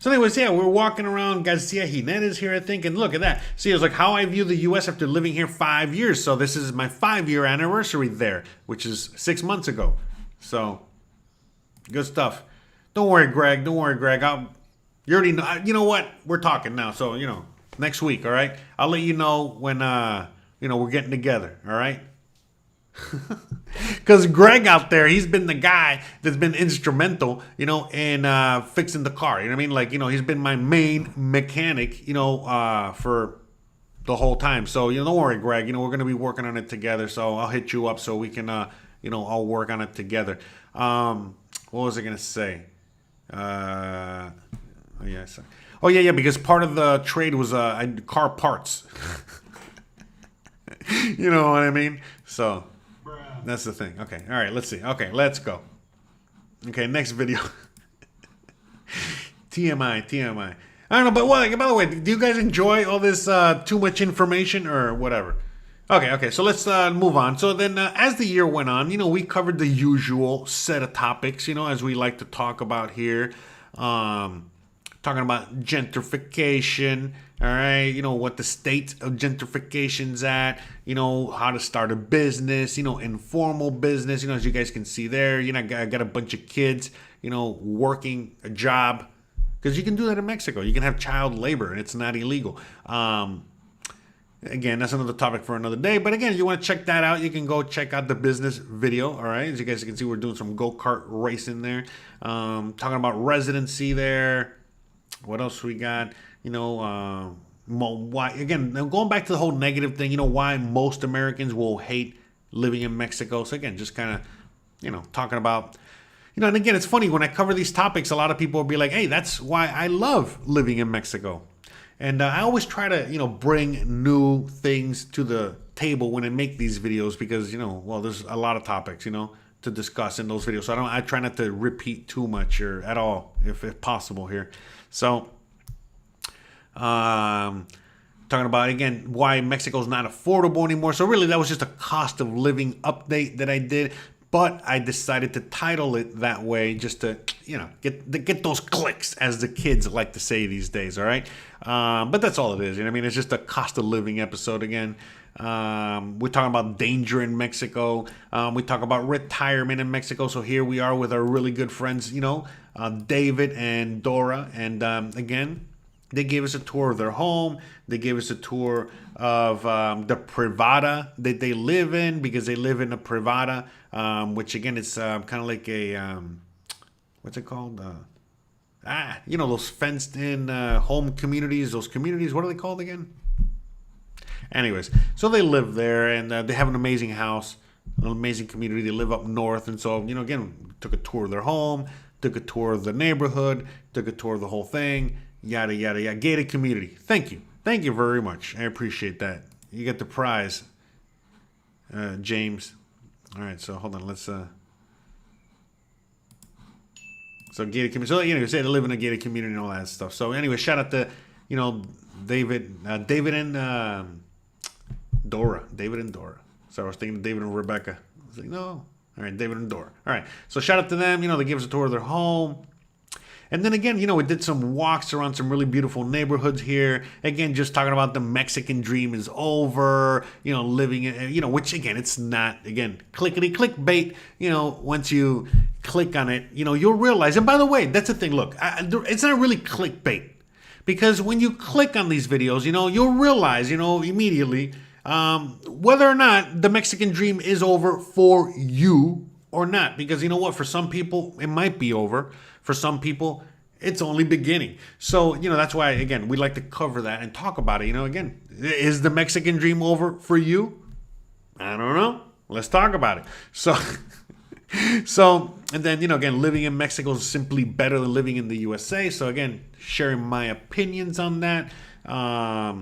So anyways, yeah, we're walking around. Garcia Jimenez here, I think. And look at that. See, it's like how I view the U.S. after living here 5 years. So this is my 5-year anniversary there, which is 6 months ago. So, good stuff. Don't worry, Greg. You already know. You know what? We're talking now. So, next week, all right? I'll let you know when, we're getting together, all right? Because Greg out there, he's been the guy that's been instrumental, in fixing the car. You know what I mean? Like, he's been my main mechanic, for the whole time. So, don't worry, Greg. We're going to be working on it together. So I'll hit you up so we can, all work on it together. What was I going to say? Oh, yeah, because part of the trade was car parts. You know what I mean? So that's the thing. Okay. All right. Let's see. Okay. Let's go. Okay. Next video. TMI. I don't know. But by the way, do you guys enjoy all this too much information or whatever? Okay. So let's move on. So then as the year went on, we covered the usual set of topics, as we like to talk about here. Talking about gentrification, all right, what the state of gentrification's at, how to start a business, informal business, as you guys can see there, I got a bunch of kids, working a job, because you can do that in Mexico. You can have child labor and it's not illegal. Again, that's another topic for another day. But again, if you want to check that out, you can go check out the business video. All right. As you guys can see, we're doing some go-kart racing there. Talking about residency there. What else we got? Why, again, going back to the whole negative thing, why most Americans will hate living in Mexico. So again, just kind of, talking about, and again, it's funny when I cover these topics, a lot of people will be like, hey, that's why I love living in Mexico. And I always try to, bring new things to the table when I make these videos because, there's a lot of topics, to discuss in those videos. So I try not to repeat too much or at all, if possible here. So, talking about, again, why Mexico's not affordable anymore. So really, that was just a cost of living update that I did. But I decided to title it that way just to, get those clicks, as the kids like to say these days, all right? But that's all it is. It's just a cost of living episode again. We're talking about danger in Mexico. We talk about retirement in Mexico. So here we are with our really good friends, David and Dora. And again, they gave us a tour of their home. They gave us a tour of the privada that they live in, because they live in a privada, which again, it's kind of like a, what's it called? Those fenced in home communities, those communities, what are they called again? Anyways, so they live there and they have an amazing house, an amazing community. They live up north. And so, again, took a tour of their home, took a tour of the neighborhood, took a tour of the whole thing, yada, yada, yada. Gated community. Thank you. Thank you very much. I appreciate that. You get the prize, James. All right, so hold on. Let's... So gated community. So, say they live in a gated community and all that stuff. So anyway, shout out to, David and Dora. David and Dora. So I was thinking of David and Rebecca. I was like, no, All right, David and Dora. All right, so shout out to them. They give us a tour of their home. And then again, we did some walks around some really beautiful neighborhoods here. Again, just talking about the Mexican dream is over, living, which again, it's not, again, clickety clickbait. Once you click on it, you'll realize. And by the way, that's the thing. Look, it's not really clickbait, because when you click on these videos, you'll realize, immediately whether or not the Mexican dream is over for you or not. Because you know what? For some people, it might be over. For some people, it's only beginning. So, that's why, again, we like to cover that and talk about it. Again, is the Mexican dream over for you? I don't know. Let's talk about it. So, and then, again, living in Mexico is simply better than living in the USA. So, again, sharing my opinions on that. But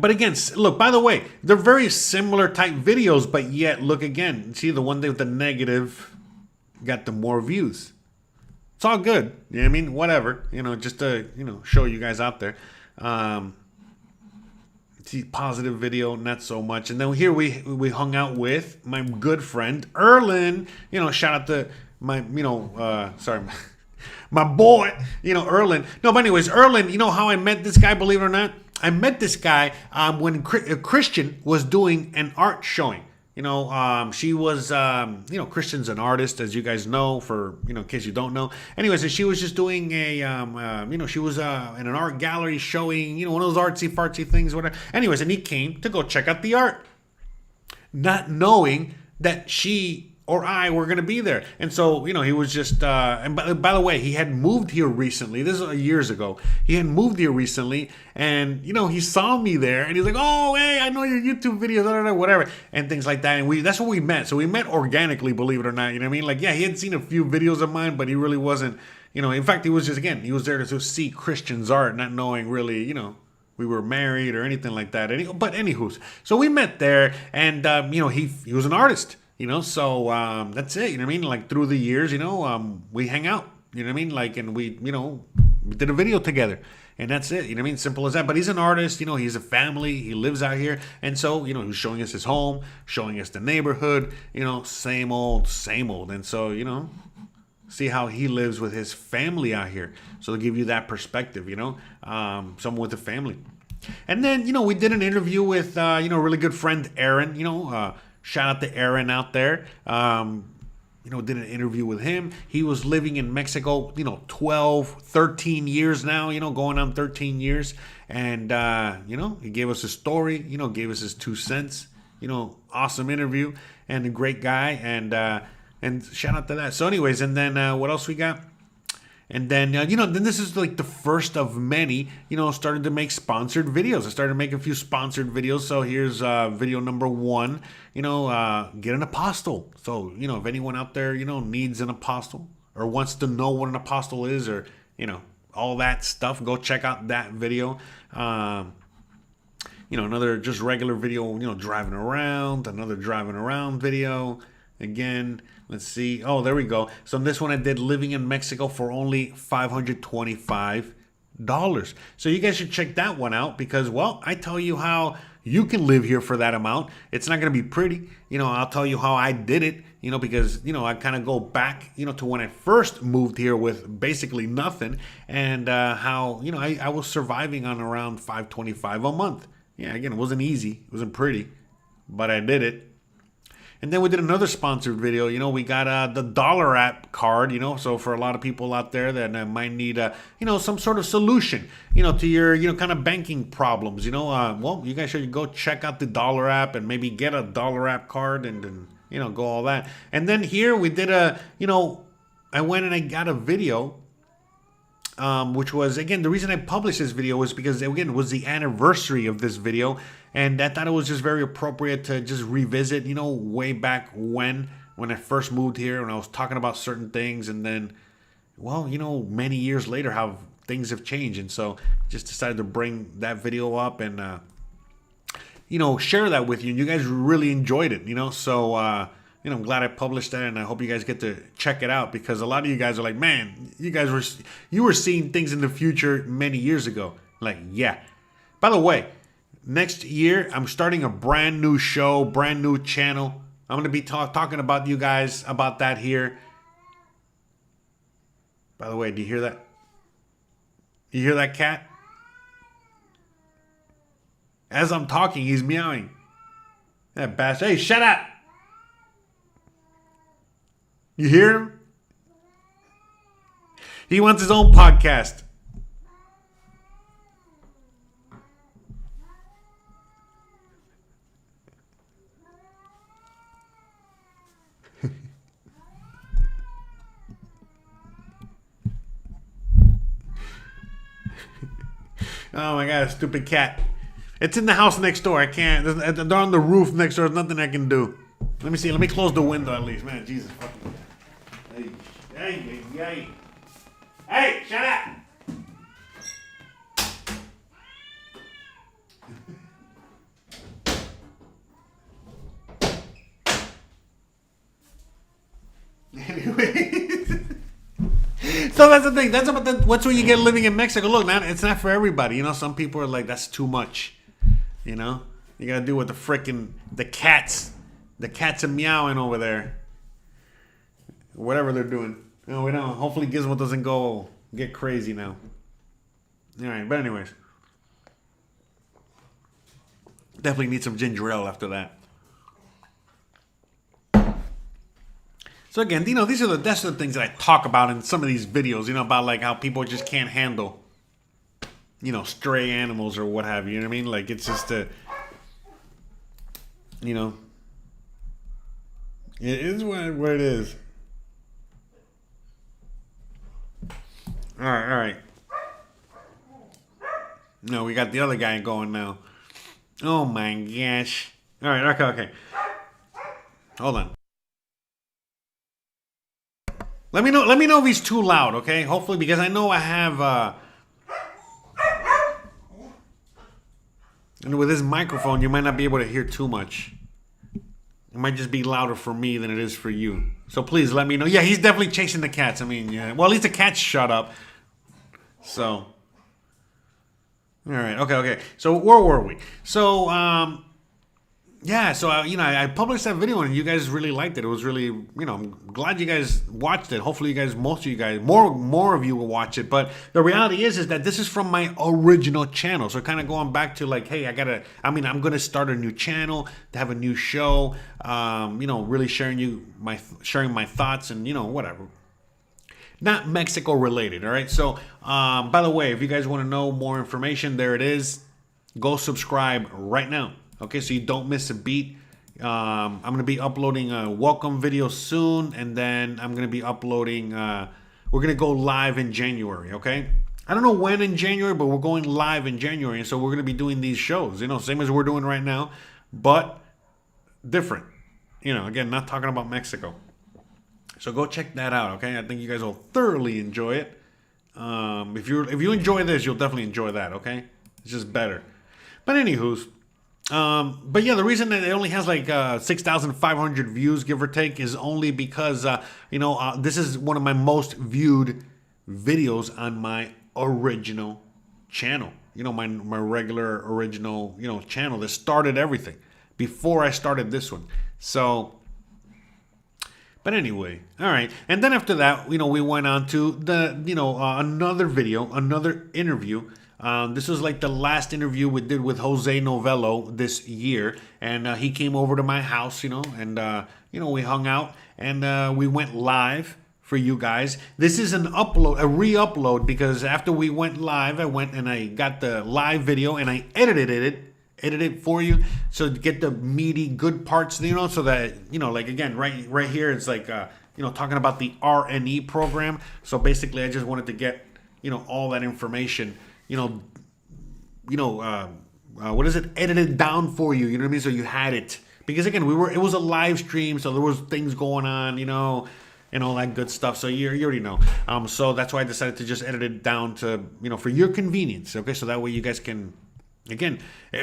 again, look, by the way, they're very similar type videos, but yet, look again. See, the one with the negative got the more views. It's all good. You know what I mean? Whatever. Just to, show you guys out there. See, positive video, not so much. And then here we hung out with my good friend, Erlen. Shout out to my, my boy, Erlen. No, but anyways, Erlen, how I met this guy, believe it or not? I met this guy when Christian was doing an art showing. She was, Christian's an artist, as you guys know, for, in case you don't know. Anyways, and she was just doing she was in an art gallery showing, one of those artsy-fartsy things, whatever. Anyways, and he came to go check out the art, not knowing that she or I were going to be there. And so, he was just, and by the way, he had moved here recently. This is years ago. He had moved here recently, and, he saw me there, and he's like, oh, hey, I know your YouTube videos, whatever, and things like that. And that's what we met. So we met organically, believe it or not. You know what I mean? Like, yeah, he had seen a few videos of mine, but he really wasn't, in fact, he was just, again, he was there to see Christian's art, not knowing really, we were married or anything like that. But anywho, so we met there, and, he was an artist. So that's it. You know what I mean? Like through the years, we hang out. You know what I mean? Like, and we did a video together, and that's it. You know what I mean? Simple as that. But he's an artist. He has a family. He lives out here, and so he was showing us his home, showing us the neighborhood. Same old, same old. And so see how he lives with his family out here. So to give you that perspective, someone with a family. And then we did an interview with a really good friend Aaron. Shout out to Aaron out there. Did an interview with him. He was living in Mexico, 12, 13 years now, going on 13 years. And, he gave us his story, gave us his 2 cents, awesome interview and a great guy. And shout out to that. So anyways, and then what else we got? And then, then this is like the first of many, started to make sponsored videos. I started to make a few sponsored videos. So here's video number 1, get an apostle. So, if anyone out there, needs an apostle or wants to know what an apostle is or, all that stuff, go check out that video. Another just regular video, driving around, another driving around video. Again, let's see. Oh, there we go. So this one I did living in Mexico for only $525. So you guys should check that one out because, well, I tell you how you can live here for that amount. It's not going to be pretty. I'll tell you how I did it, because, I kind of go back, to when I first moved here with basically nothing and how, I was surviving on around $525 a month. Yeah, again, it wasn't easy. It wasn't pretty, but I did it. And then we did another sponsored video. We got the dollar app card, so for a lot of people out there that might need, some sort of solution, to your, kind of banking problems, well, you guys should go check out the dollar app and maybe get a dollar app card and go all that. And then here we did I went and I got a video, which was, again, the reason I published this video was because, again, it was the anniversary of this video. And I thought it was just very appropriate to just revisit, way back when I first moved here and I was talking about certain things. And then, well, many years later, how things have changed. And so just decided to bring that video up and, share that with you. And you guys really enjoyed it, So, I'm glad I published that and I hope you guys get to check it out because a lot of you guys are like, man, you were seeing things in the future many years ago. Like, yeah. By the way, next year, I'm starting a brand new show, brand new channel. I'm going to be talking about you guys about that here. By the way, do you hear that? You hear that cat? As I'm talking, he's meowing. That bastard. Hey, shut up! You hear him? He wants his own podcast. Oh my god, stupid cat. It's in the house next door. I can't. They're on the roof next door. There's nothing I can do. Let me see. Let me close the window at least. Man, Jesus fucking. Hey, hey, shut up! Anyways. So that's the thing. What's when you get living in Mexico. Look, man, it's not for everybody. You know, some people are like, that's too much. You know, you gotta do with the cats. The cats are meowing over there. Whatever they're doing. No, we don't. Hopefully Gizmo doesn't go get crazy now. All right, but anyways, definitely need some ginger ale after that. So again, you know, that's the things that I talk about in some of these videos. You know, about like how people just can't handle, you know, stray animals or what have you. You know what I mean? Like it's just you know, it is what it is. All right. No, we got the other guy going now. Oh my gosh. All right, okay. Hold on. Let me know if he's too loud, okay? Hopefully, because I know I have and with this microphone, you might not be able to hear too much. It might just be louder for me than it is for you. So please let me know. Yeah, he's definitely chasing the cats. I mean, yeah. Well, at least the cats shut up. So, all right, okay. So where were we? So, yeah. So you know, I published that video and you guys really liked it. It was really, you know, I'm glad you guys watched it. Hopefully, most of you guys, more of you will watch it. But the reality is that this is from my original channel. So kind of going back to like, hey, I'm gonna start a new channel to have a new show. You know, really sharing my thoughts and you know whatever. Not Mexico related, all right? So, by the way, if you guys want to know more information, there it is. Go subscribe right now, okay? So you don't miss a beat. I'm going to be uploading a welcome video soon, and then I'm going to be uploading, we're going to go live in January, okay? I don't know when in January, but we're going live in January, and so we're going to be doing these shows, you know, same as we're doing right now, but different. You know, again, not talking about Mexico. So go check that out, okay? I think you guys will thoroughly enjoy it. If you enjoy this, you'll definitely enjoy that, okay? It's just better. But anywho's, but yeah, the reason that it only has like 6,500 views, give or take, is only because you know this is one of my most viewed videos on my original channel. You know, my regular original channel that started everything before I started this one. So. But anyway, all right. And then after that, you know, we went on to the, another video, another interview. This was like the last interview we did with José Novelo this year. And he came over to my house, you know, and, we hung out and we went live for you guys. This is a re-upload because after we went live, I went and I got the live video and I edited it for you, so to get the meaty good parts, you know, so that, you know, like again, right here, it's like, talking about the RNE program. So basically, I just wanted to get, all that information, what is it, edited down for you, you know what I mean? So you had it, because again, it was a live stream, so there was things going on, and all that good stuff. So you already know. So that's why I decided to just edit it down to, for your convenience. Okay, so that way you guys can. Again,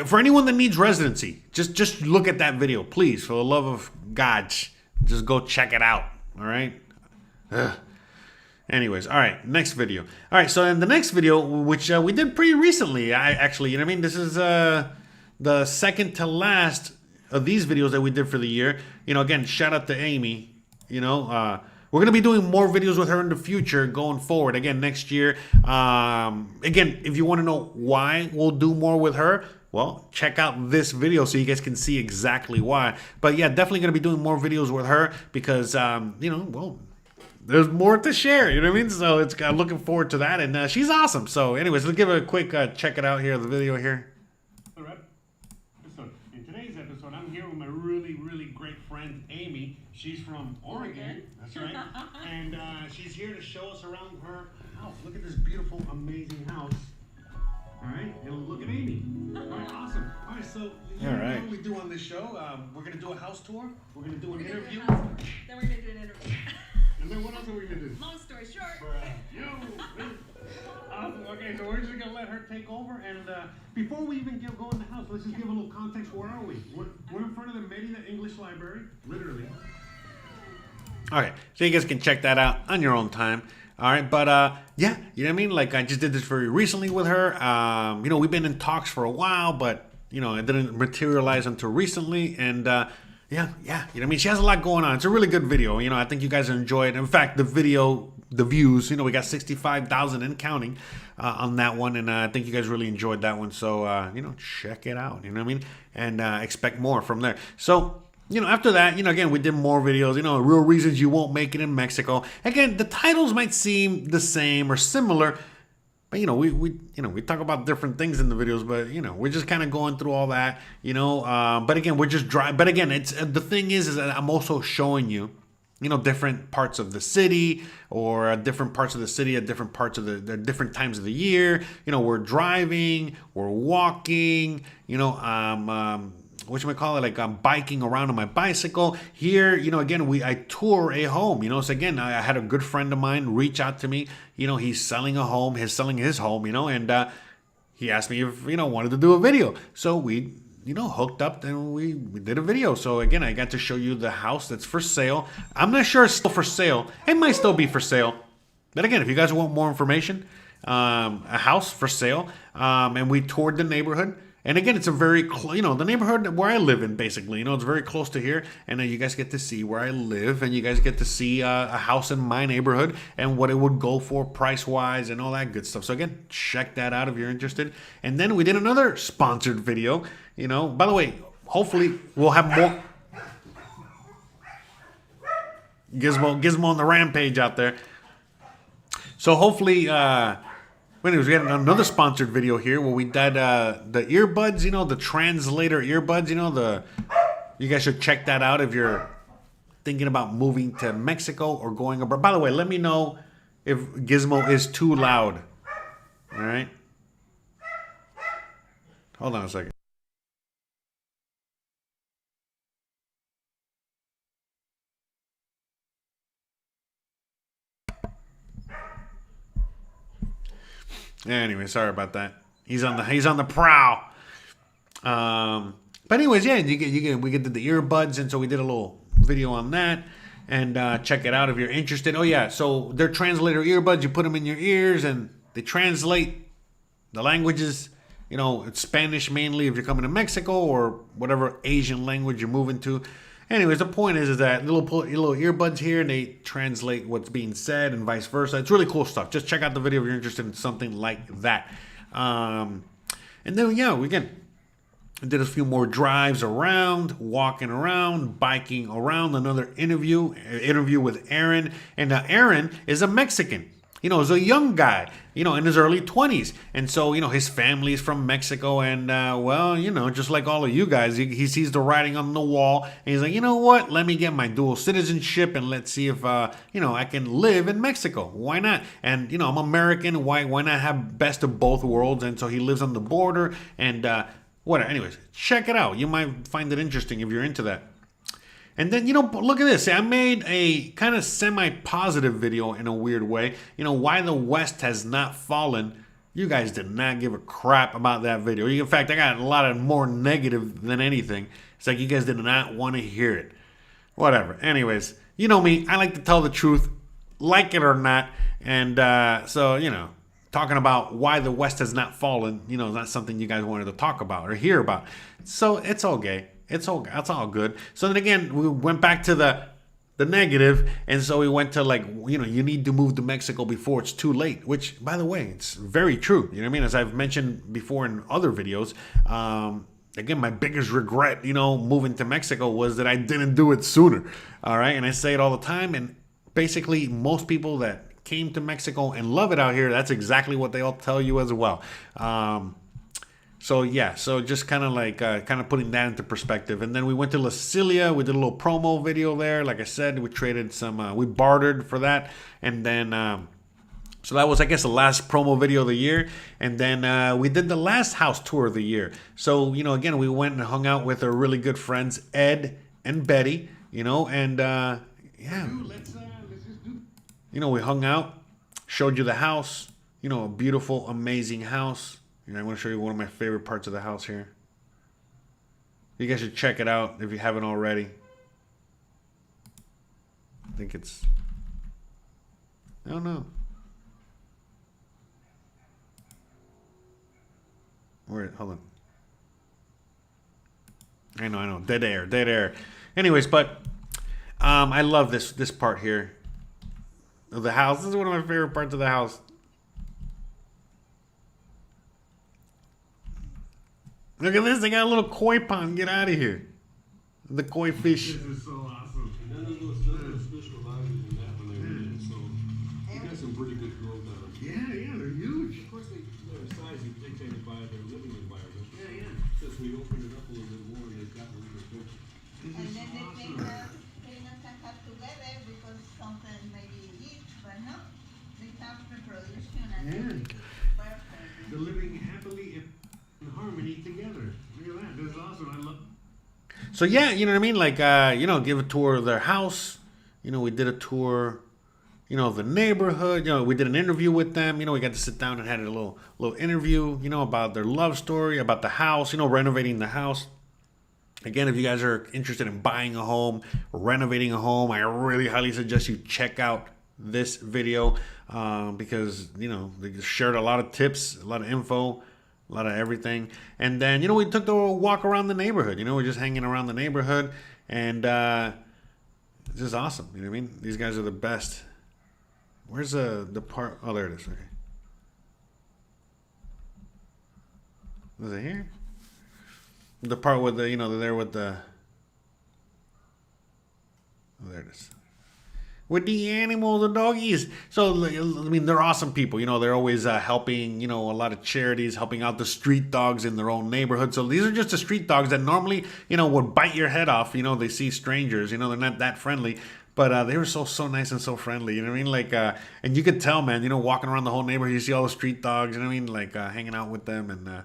for anyone that needs residency, just look at that video, please. For the love of God, just go check it out. All right. Anyways, all right. Next video. All right. So in the next video, which we did pretty recently, this is the second to last of these videos that we did for the year. You know, again, shout out to Amy. You know, we're gonna be doing more videos with her in the future going forward. Again, next year. Again, if you want to know why we'll do more with her, well, check out this video so you guys can see exactly why. But yeah, definitely gonna be doing more videos with her because you know, well, there's more to share, you know what I mean? So it's looking forward to that, and she's awesome. So anyways, let's give it a quick check it out here, the video here. All right. So in today's episode, I'm here with my really great friend, Amy. She's from Oregon. That's right. And she's here to show us around her house. Look at this beautiful, amazing house. All right, and look at Amy. All right, awesome. All right, so you know what we do on this show. We're going to do a house tour. We're going to do an interview. Then we're going to do an interview. And then what else are we going to do? Long story short. Awesome. Okay, so we're just going to let her take over. And before we even go in the house, let's just give a little context. Where are we? We're in front of the Mérida English Library, literally. Okay, so you guys can check that out on your own time. All right, but yeah, you know what I mean? Like, I just did this very recently with her. You know, we've been in talks for a while, but, you know, it didn't materialize until recently. And yeah, you know what I mean? She has a lot going on. It's a really good video. You know, I think you guys enjoy it. In fact, the video, the views, you know, we got 65,000 and counting on that one. And I think you guys really enjoyed that one. So, you know, check it out. You know what I mean? And expect more from there. So, you know, after that, you know, again, we did more videos, you know, real reasons you won't make it in Mexico. Again, the titles might seem the same or similar, but, you know, we talk about different things in the videos, but, you know, we're just kind of going through all that, you know, but again, we're just but again, it's, the thing is that I'm also showing you, you know, different parts of the city or different parts of the city at different parts of the different times of the year. You know, we're driving, we're walking, you know, whatchamacallit, like I'm biking around on my bicycle. Here, you know, again, I tour a home, you know, so again, I had a good friend of mine reach out to me, you know, he's selling a home, he's selling his home, you know, and he asked me if, you know, wanted to do a video. So we, you know, hooked up and we did a video. So again, I got to show you the house that's for sale. I'm not sure it's still for sale. It might still be for sale. But again, if you guys want more information, a house for sale, and we toured the neighborhood. And again, it's a very, you know, the neighborhood where I live in, basically, you know, it's very close to here. And you guys get to see where I live, and you guys get to see a house in my neighborhood and what it would go for price-wise and all that good stuff. So again, check that out if you're interested. And then we did another sponsored video, you know. By the way, hopefully we'll have more. Gizmo on the rampage out there. So hopefully, anyways, we had another sponsored video here where we did the earbuds, you know, the translator earbuds, you know, you guys should check that out if you're thinking about moving to Mexico or going abroad. By the way, let me know if Gizmo is too loud. All right. Hold on a second. Anyway, sorry about that. He's on the prowl. But anyways, yeah, we did the earbuds, and so we did a little video on that. And check it out if you're interested. Oh yeah, so they're translator earbuds. You put them in your ears, and they translate the languages. You know, it's Spanish mainly if you're coming to Mexico or whatever Asian language you're moving to. Anyways, the point is that little earbuds here, and they translate what's being said and vice versa. It's really cool stuff. Just check out the video if you're interested in something like that. And then, yeah, we did a few more drives around, walking around, biking around. Another interview with Aaron. And Aaron is a Mexican. You know, he's a young guy, you know, in his early 20s. And so, you know, his family is from Mexico. And, well, you know, just like all of you guys, he sees the writing on the wall. And he's like, you know what? Let me get my dual citizenship and let's see if, you know, I can live in Mexico. Why not? And, you know, I'm American. Why not have best of both worlds? And so he lives on the border and whatever. Anyways, check it out. You might find it interesting if you're into that. And then, you know, look at this. I made a kind of semi-positive video in a weird way. You know, why the West has not fallen. You guys did not give a crap about that video. In fact, I got a lot of more negative than anything. It's like you guys did not want to hear it. Whatever. Anyways, you know me. I like to tell the truth, like it or not. And so, you know, talking about why the West has not fallen, you know, is not something you guys wanted to talk about or hear about. So it's okay. That's all good. So then again, we went back to the negative, and so we went to like, you need to move to Mexico before it's too late. Which, by the way, it's very true. You know what I mean? As I've mentioned before in other videos, again, my biggest regret, moving to Mexico was that I didn't do it sooner. All right, and I say it all the time, and basically most people that came to Mexico and love it out here, that's exactly what they all tell you as well. So just kind of putting that into perspective. And then we went to La Cilia. We did a little promo video there. Like I said, we traded we bartered for that. And then, so that was, I guess, the last promo video of the year. And then we did the last house tour of the year. So, again, we went and hung out with our really good friends, Ed and Betty, and we hung out, showed you the house, a beautiful, amazing house. I want to show you one of my favorite parts of the house here. You guys should check it out if you haven't already. I think I don't know. Hold on. I know. Dead air. Anyways, but I love this part here of the house. This is one of my favorite parts of the house. Look at this. They got a little koi pond. Get out of here. The koi fish. This is so awesome. And then there was specializing in that when they were in. So they got some pretty good growth out of them. Yeah, they're huge. Of course, their size is dictated by their living environment. Yeah. Since we opened it up a little bit more, they've gotten a little bit bigger. And then the cleaners can have together because something maybe each, but no, they have reproduction and perfect. They're living happily in harmony together. Look at that. This is awesome. I love. So yeah, you know what I mean? Like, give a tour of their house. We did a tour, of the neighborhood. We did an interview with them. We got to sit down and had a little interview, about their love story, about the house, renovating the house. Again, if you guys are interested in buying a home, renovating a home, I really highly suggest you check out this video because, they shared a lot of tips, a lot of info, a lot of everything. And then, we took the walk around the neighborhood. We're just hanging around the neighborhood. And it's just awesome. You know what I mean? These guys are the best. Where's the part? Oh, there it is. Okay. Was it here? The part with they're there with the... Oh, there it is. With the animals, the doggies. So, they're awesome people. They're always helping, a lot of charities, helping out the street dogs in their own neighborhood. So these are just the street dogs that normally, would bite your head off. They see strangers. They're not that friendly. But they were so nice and so friendly. You know what I mean? Like, and you could tell, man, walking around the whole neighborhood, you see all the street dogs. You know what I mean? Like, hanging out with them. And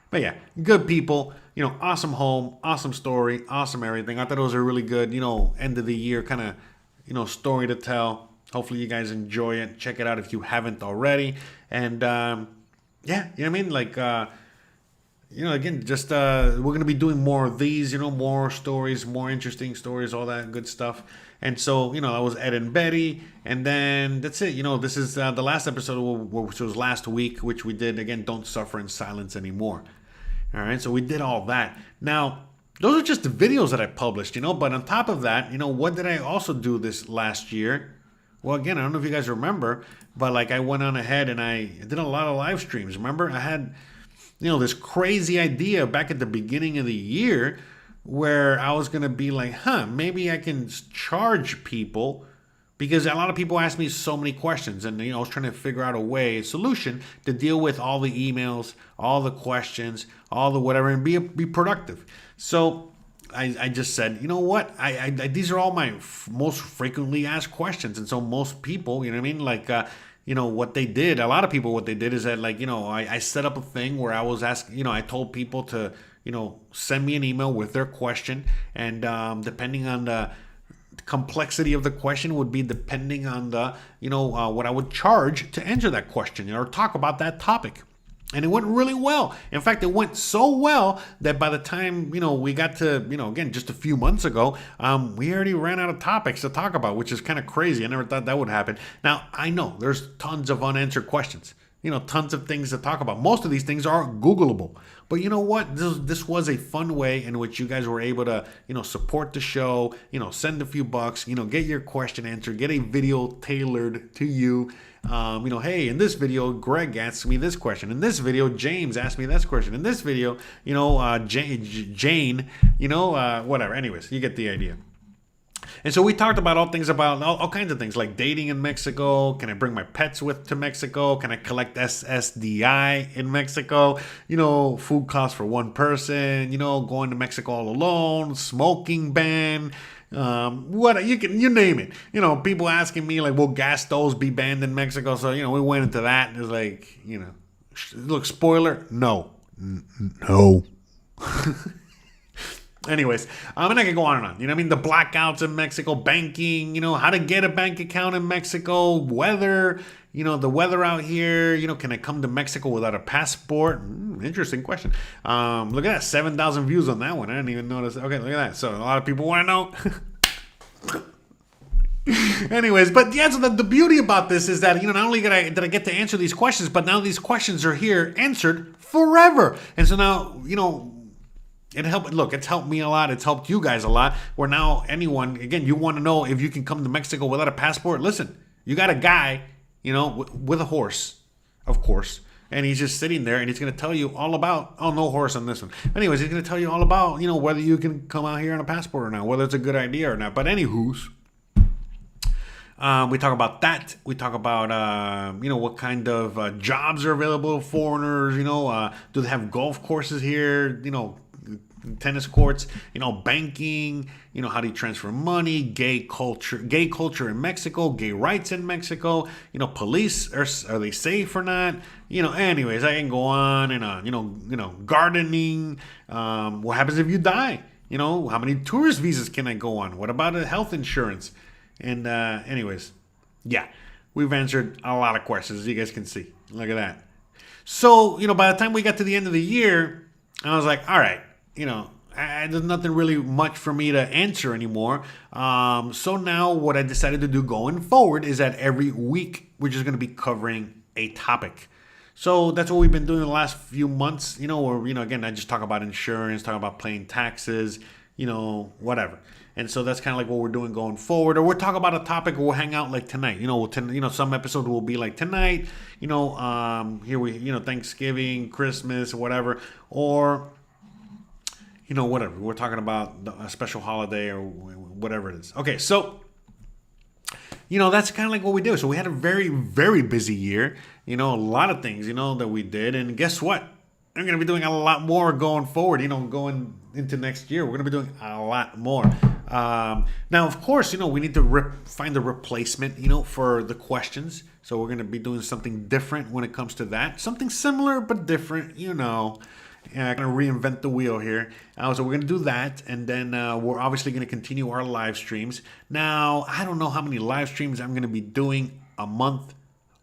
but yeah, good people. Awesome home, awesome story, awesome everything. I thought it was a really good, end of the year kind of, story to tell. Hopefully you guys enjoy it. Check it out if you haven't already. And yeah, you know what I mean? Like, again, just we're going to be doing more of these, more stories, more interesting stories, all that good stuff. And so, that was Ed and Betty. And then that's it. This is the last episode, which was last week, which we did, again, Don't Suffer in Silence Anymore. All right, so we did all that. Now, those are just the videos that I published, but on top of that, what did I also do this last year? Well, again, I don't know if you guys remember, but like I went on ahead and I did a lot of live streams. Remember, I had, this crazy idea back at the beginning of the year where I was going to be like, maybe I can charge people, because a lot of people ask me so many questions, and I was trying to figure out a solution to deal with all the emails, all the questions, all the whatever, and be productive. So I just said, you know what? I these are all my most frequently asked questions, and so most people, you know what I mean, like what they did. A lot of people, what they did is that I set up a thing where I was asking, I told people to send me an email with their question, and depending on the complexity of the question would be depending on the what I would charge to answer that question or talk about that topic. And it went really well. In fact, it went so well that by the time we got to again just a few months ago, we already ran out of topics to talk about, which is kind of crazy. I never thought that would happen. Now I know there's tons of unanswered questions. tons of things to talk about. Most of these things are Googleable. But you know what? This was a fun way in which you guys were able to, support the show, send a few bucks, get your question answered, get a video tailored to you. Hey, in this video, Greg asked me this question. In this video, James asked me this question. In this video, Jane, whatever. Anyways, you get the idea. And so we talked about all kinds of things like dating in Mexico. Can I bring my pets to Mexico? Can I collect SSDI in Mexico? Food costs for one person, going to Mexico all alone, smoking ban, you name it. People asking me like, will gas stoves be banned in Mexico? So, we went into that and it's like, look, spoiler, no. Anyways, and I can go on and on. The blackouts in Mexico, banking, how to get a bank account in Mexico, weather, the weather out here, can I come to Mexico without a passport? Interesting question. Look at that, 7,000 views on that one. I didn't even notice. Okay, look at that. So a lot of people want to know. Anyways, but yeah, so the beauty about this is that, not only did I get to answer these questions, but now these questions are here answered forever. And so now, it's helped me a lot. It's helped you guys a lot. Where now anyone, again, you want to know if you can come to Mexico without a passport. Listen, you got a guy, with a horse, of course. And he's just sitting there and he's going to tell you all about, no horse on this one. Anyways, he's going to tell you all about, whether you can come out here on a passport or not, whether it's a good idea or not. But anywho's, we talk about that. We talk about, what kind of jobs are available to foreigners. Do they have golf courses here? Tennis courts, banking, how do you transfer money, gay culture in Mexico, gay rights in Mexico, police, are they safe or not? Anyways, I can go on and on, gardening, what happens if you die? How many tourist visas can I go on? What about health insurance? And anyways, yeah, we've answered a lot of questions, as you guys can see. Look at that. So, by the time we got to the end of the year, I was like, all right, there's nothing really much for me to answer anymore. So now what I decided to do going forward is that every week we're just going to be covering a topic. So that's what we've been doing the last few months, where, again, I just talk about insurance, talk about paying taxes, whatever. And so that's kind of like what we're doing going forward. Or we'll talk about a topic or we'll hang out like tonight. Some episode will be like tonight, here we, Thanksgiving, Christmas, whatever. Or whatever. We're talking about a special holiday or whatever it is. Okay, so, that's kind of like what we do. So we had a very, very busy year. A lot of things, that we did. And guess what? I'm going to be doing a lot more going forward, going into next year. We're going to be doing a lot more. Now, of course, we need to find a replacement, for the questions. So we're going to be doing something different when it comes to that. Something similar but different, I'm going to reinvent the wheel here. So we're going to do that. And then we're obviously going to continue our live streams. Now, I don't know how many live streams I'm going to be doing a month.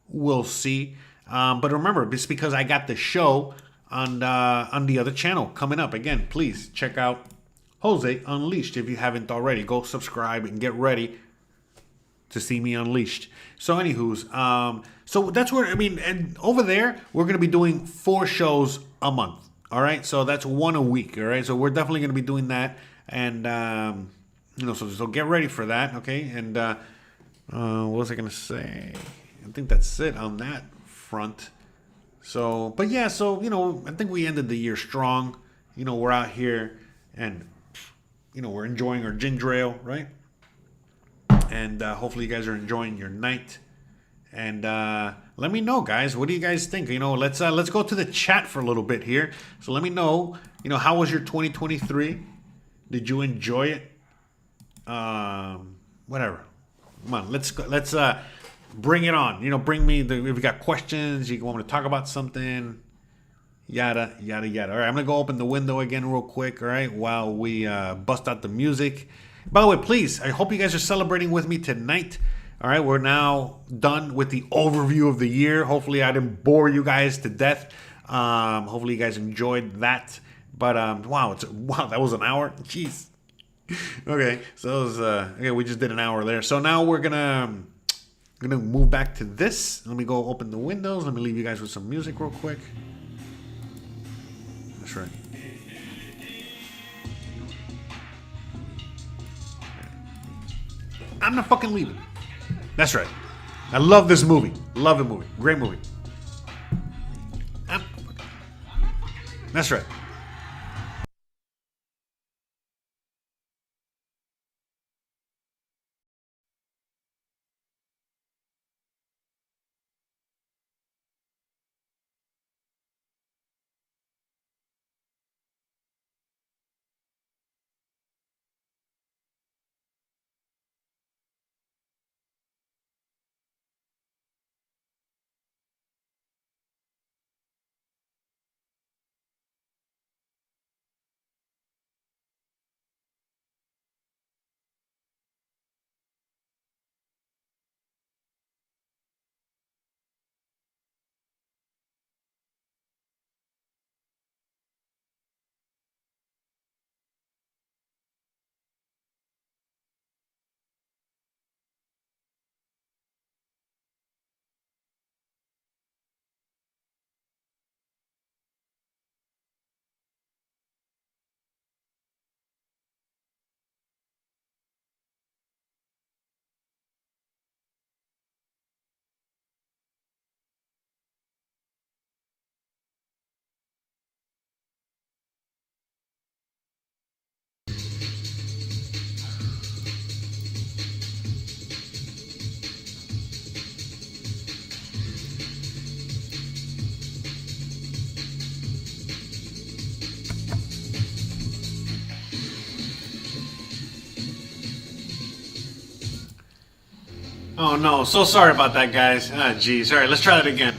We'll see. But remember, it's because I got the show on the other channel coming up. Again, please check out Jose Unleashed if you haven't already. Go subscribe and get ready to see me unleashed. So anywho's, so that's where, and over there, we're going to be doing 4 shows a month. All right, so that's 1 a week. All right, so we're definitely going to be doing that, and so get ready for that. Okay, and what was I going to say? I think that's it on that front. So, but yeah, so I think we ended the year strong. We're out here, and we're enjoying our ginger ale, right? And hopefully you guys are enjoying your night. And let me know, guys. What do you guys think? Let's go to the chat for a little bit here. So let me know. How was your 2023? Did you enjoy it? Whatever. Come on, let's go. Let's bring it on. Bring me if you got questions. You want me to talk about something. Yada yada yada. All right, I'm gonna go open the window again real quick. All right, while we bust out the music. By the way, please, I hope you guys are celebrating with me tonight. All right, we're now done with the overview of the year. Hopefully, I didn't bore you guys to death. Hopefully, you guys enjoyed that. But wow, that was an hour. Jeez. Okay, so it was, we just did an hour there. So now we're gonna I'm going to move back to this. Let me go open the windows. Let me leave you guys with some music real quick. That's right. I'm not fucking leaving. That's right. I love this movie. Love the movie. Great movie. That's right. Oh no, so sorry about that, guys. Ah, geez. All right, let's try that again.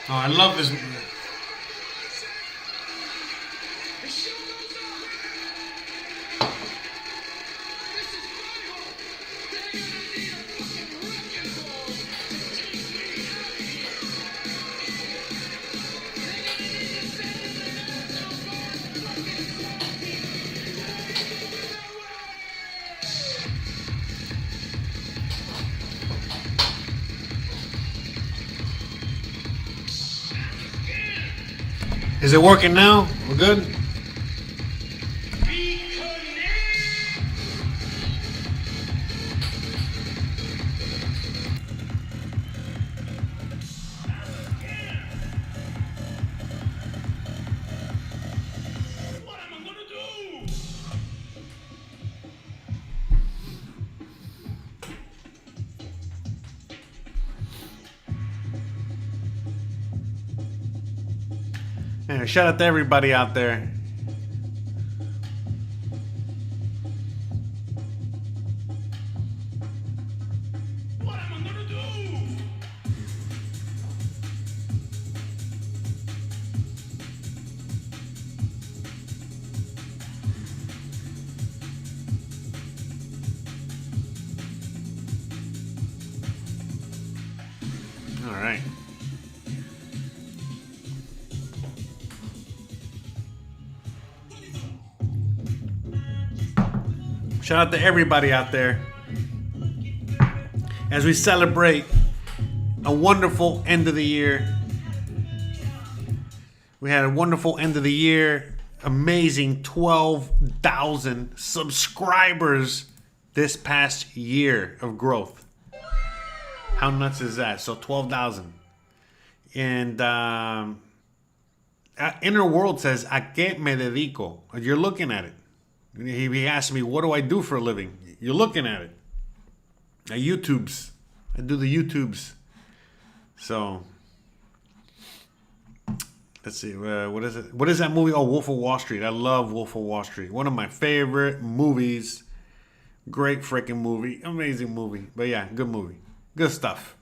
Oh, I love this. Is it working now? We're good? Anyway, shout out to everybody out there. What am I gonna do? All right. Shout out to everybody out there as we celebrate a wonderful end of the year. We had a wonderful end of the year. Amazing 12,000 subscribers this past year of growth. How nuts is that? So 12,000. And Inner World says, ¿A qué me dedico? You're looking at it. He asked me, what do I do for a living? You're looking at it. YouTubes. I do the YouTubes. So, let's see. What is it? What is that movie? Oh, Wolf of Wall Street. I love Wolf of Wall Street. One of my favorite movies. Great freaking movie. Amazing movie. But yeah, good movie. Good stuff.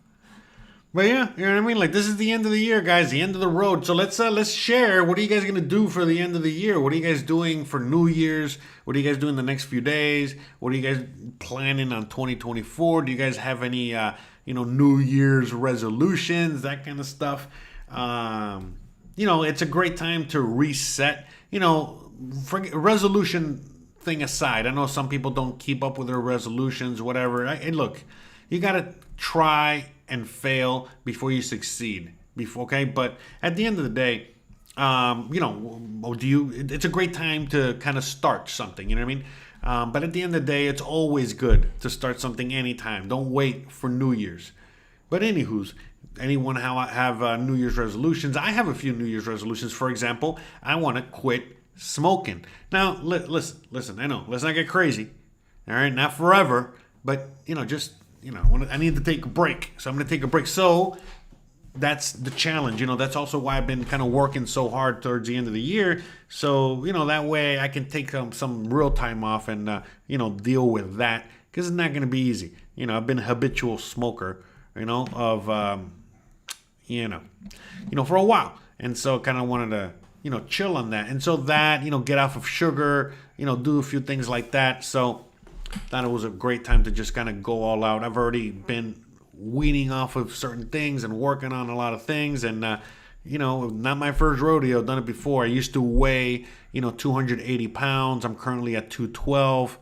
But yeah, you know what I mean? Like, this is the end of the year, guys, the end of the road. So let's share. What are you guys going to do for the end of the year? What are you guys doing for New Year's? What are you guys doing the next few days? What are you guys planning on 2024? Do you guys have any, New Year's resolutions, that kind of stuff? It's a great time to reset. Resolution thing aside, I know some people don't keep up with their resolutions, whatever. And look, you got to try and fail before you succeed. Okay, but at the end of the day, it's a great time to kind of start something. You know what I mean? But at the end of the day, it's always good to start something anytime. Don't wait for New Year's. But anywho's, anyone have New Year's resolutions? I have a few New Year's resolutions. For example, I want to quit smoking. Now, listen. I know, let's not get crazy. All right, not forever, but I need to take a break. So I'm going to take a break. So that's the challenge. That's also why I've been kind of working so hard towards the end of the year. So, that way I can take some real time off and, deal with that, because it's not going to be easy. I've been a habitual smoker, for a while. And so kind of wanted to, chill on that. And so that, get off of sugar, do a few things like that. So thought it was a great time to just kind of go all out. I've already been weaning off of certain things and working on a lot of things. And, not my first rodeo. Done it before. I used to weigh, 280 pounds. I'm currently at 212.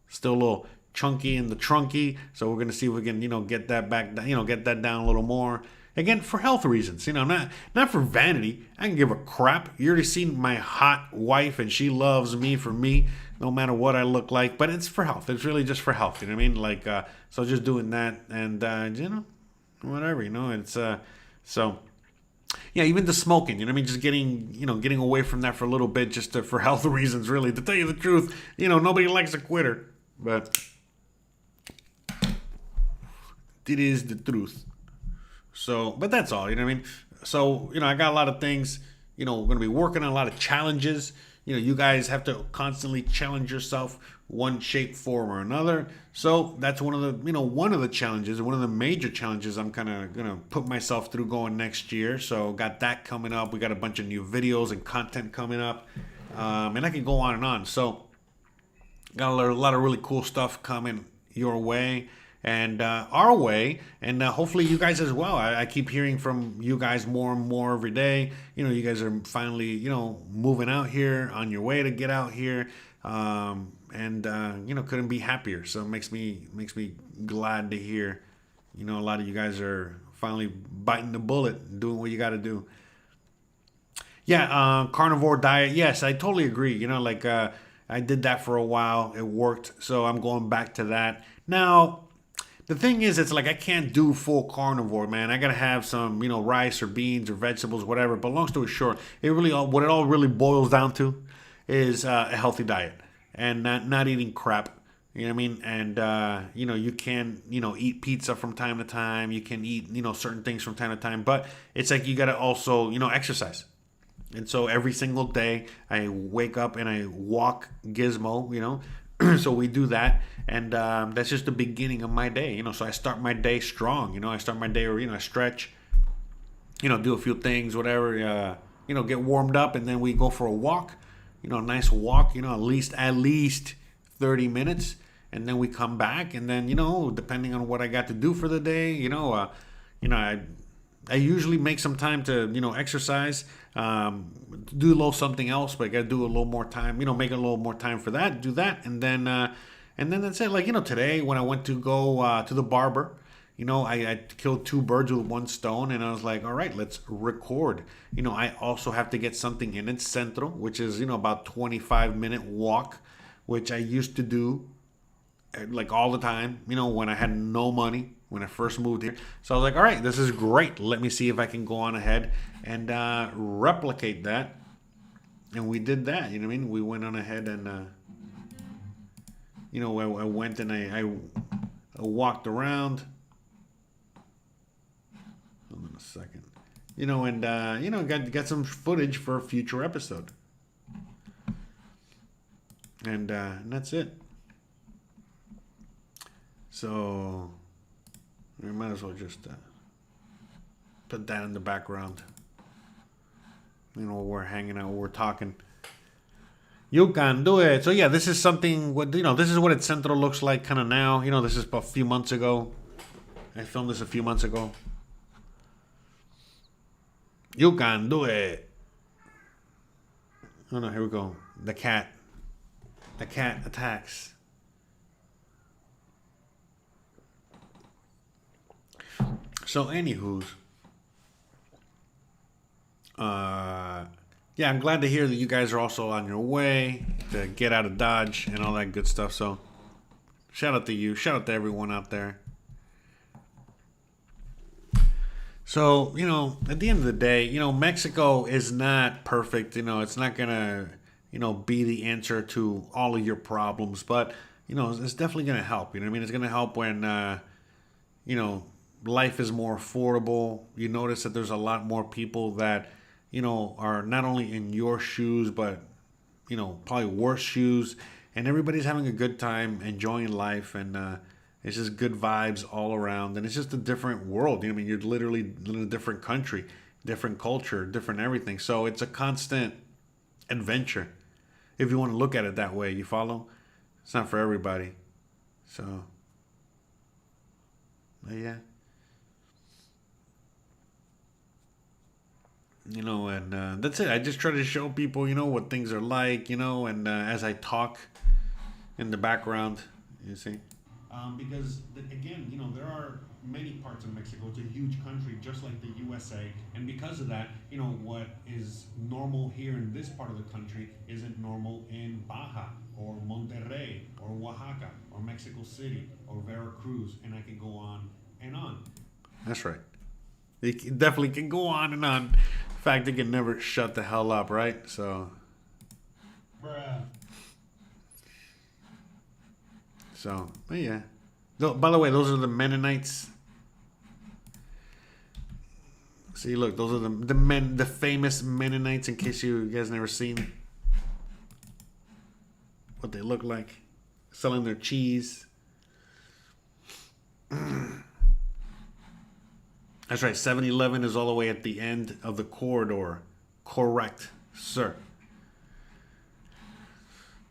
Still a little chunky in the trunky. So we're going to see if we can, get that back, get that down a little more. Again, for health reasons, not for vanity. I can give a crap. You already seen my hot wife, and she loves me for me, no matter what I look like. But it's for health. It's really just for health. You know what I mean? Like, so just doing that, and whatever. It's so. Yeah, even the smoking. You know what I mean? Just getting away from that for a little bit, just for health reasons. Really, to tell you the truth, nobody likes a quitter, but it is the truth. So, but that's all, you know what I mean? So, I got a lot of things, we're going to be working on a lot of challenges. You guys have to constantly challenge yourself one shape, form, or another. So that's one of the challenges, one of the major challenges I'm kind of going to put myself through going next year. So got that coming up. We got a bunch of new videos and content coming up. And I can go on and on. So got a lot of really cool stuff coming your way. And our way, and hopefully you guys as well. I keep hearing from you guys more and more every day. You guys are finally, moving out here, on your way to get out here, and couldn't be happier. So it makes me glad to hear, a lot of you guys are finally biting the bullet, doing what you got to do. Yeah, carnivore diet. Yes, I totally agree. I did that for a while. It worked, so I'm going back to that now. The thing is, it's like I can't do full carnivore, man. I gotta have some, rice or beans or vegetables, whatever. But long story short, what it all really boils down to is a healthy diet and not eating crap. You know what I mean? And you can eat pizza from time to time. You can eat certain things from time to time. But it's like you gotta also exercise. And so every single day I wake up and I walk Gizmo. So we do that, and that's just the beginning of my day, So I start my day strong, I start my day, or I stretch, do a few things, whatever, get warmed up, and then we go for a walk, a nice walk, at least 30 minutes, and then we come back, and then depending on what I got to do for the day, I usually make some time to exercise, do a little something else, but I gotta do a little more time, make a little more time for that, do that, and then that's it. Like today when I went to go to the barber, I killed two birds with one stone, and I was like, all right, let's record. I also have to get something in at Centro, which is about 25-minute walk, which I used to do like all the time, when I had no money, when I first moved here. So I was like, all right, this is great. Let me see if I can go on ahead and replicate that. And we did that, We went on ahead and, I went and I walked around. Hold on a second. And, got some footage for a future episode. And that's it. So we might as well just put that in the background. You know, we're hanging out, we're talking. You can do it. So yeah, this is something. What this is what El Centro looks like, kind of now. You know, this is a few months ago. I filmed this a few months ago. You can do it. Oh no, here we go. The cat. The cat attacks. So, anywho's, yeah, I'm glad to hear that you guys are also on your way to get out of Dodge and all that good stuff. So, shout out to you. Shout out to everyone out there. So, at the end of the day, Mexico is not perfect. It's not going to, be the answer to all of your problems. But, it's definitely going to help. You know what I mean? It's going to help when, life is more affordable. You notice that there's a lot more people that, are not only in your shoes, but, probably worse shoes. And everybody's having a good time, enjoying life. And it's just good vibes all around. And it's just a different world. You know what I mean? You're literally in a different country, different culture, different everything. So it's a constant adventure. If you want to look at it that way, you follow? It's not for everybody. So, but yeah. And that's it. I just try to show people, what things are like, and as I talk in the background, you see. Because, again, there are many parts of Mexico. It's a huge country, just like the USA. And because of that, what is normal here in this part of the country isn't normal in Baja or Monterrey or Oaxaca or Mexico City or Veracruz. And I can go on and on. That's right. It definitely can go on and on. In fact, it can never shut the hell up, right? So. Bruh. So, but yeah. By the way, those are the Mennonites. See, look, those are the famous Mennonites. In case you guys never seen what they look like, selling their cheese. That's right. 7-Eleven is all the way at the end of the corridor. Correct, sir.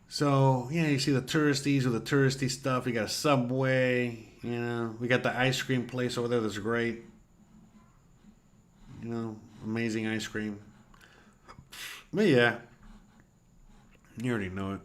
So, yeah, you see the touristies with the touristy stuff. You got a Subway, We got the ice cream place over there that's great. Amazing ice cream. But, yeah. You already know it.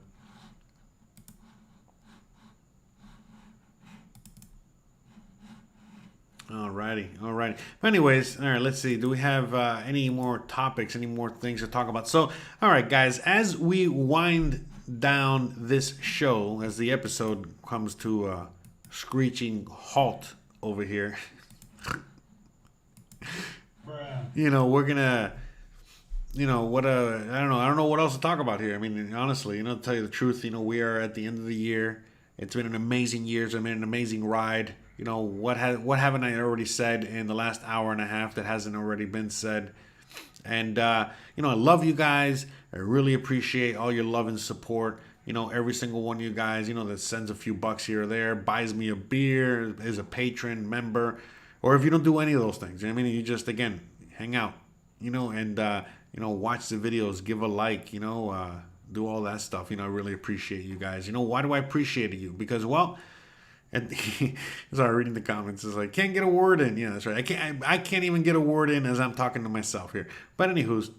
Alrighty. But anyways, all right, let's see. Do we have any more topics, any more things to talk about? So, all right, guys, as we wind down this show, as the episode comes to a screeching halt over here, we're gonna, I don't know what else to talk about here. I mean, honestly, to tell you the truth, we are at the end of the year. It's been an amazing year. It's been an amazing ride. What haven't I already said in the last hour and a half that hasn't already been said? And, I love you guys. I really appreciate all your love and support. Every single one of you guys, that sends a few bucks here or there, buys me a beer, is a patron, member, or if you don't do any of those things, you just, again, hang out, and, watch the videos, give a like, do all that stuff. I really appreciate you guys. Why do I appreciate you? Because, well, and sorry, reading the comments is like, can't get a word in. Yeah, that's right. I can't even get a word in as I'm talking to myself here. But anywho's,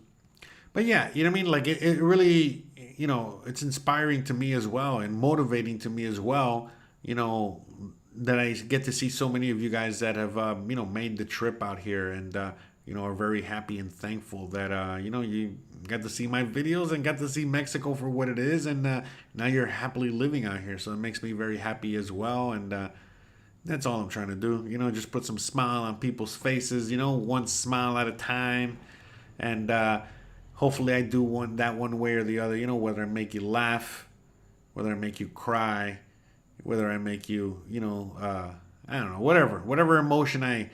but yeah, Like it really, it's inspiring to me as well and motivating to me as well. That I get to see so many of you guys that have, made the trip out here and, are very happy and thankful that, you got to see my videos and got to see Mexico for what it is. And now you're happily living out here. So it makes me very happy as well. And that's all I'm trying to do. Just put some smile on people's faces, one smile at a time. And hopefully I do that one way or the other, whether I make you laugh, whether I make you cry, whether I make you, I don't know, whatever emotion I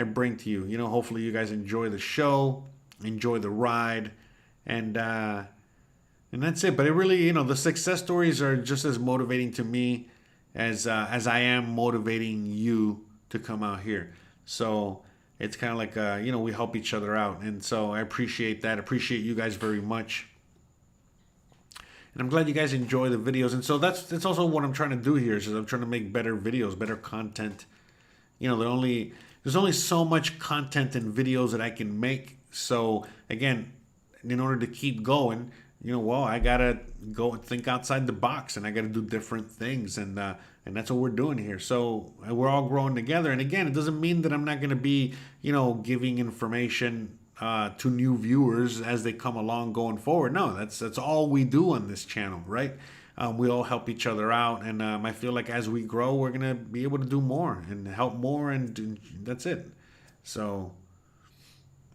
bring to you. Hopefully you guys enjoy the show, enjoy the ride, and that's it. But it really, the success stories are just as motivating to me as I am motivating you to come out here. So it's kind of like, you know, we help each other out. And so I appreciate that. Appreciate you guys very much. And I'm glad you guys enjoy the videos. And so that's also what I'm trying to do here, is I'm trying to make better videos, better content. You know, there's only so much content and videos that I can make. So again, in order to keep going, you know, well, I gotta go and think outside the box, and I gotta do different things, and that's what we're doing here. So we're all growing together. And again, it doesn't mean that I'm not gonna be, you know, giving information to new viewers as they come along going forward. No, that's all we do on this channel, right? We all help each other out, and I feel like as we grow, we're gonna be able to do more and help more, and that's it. So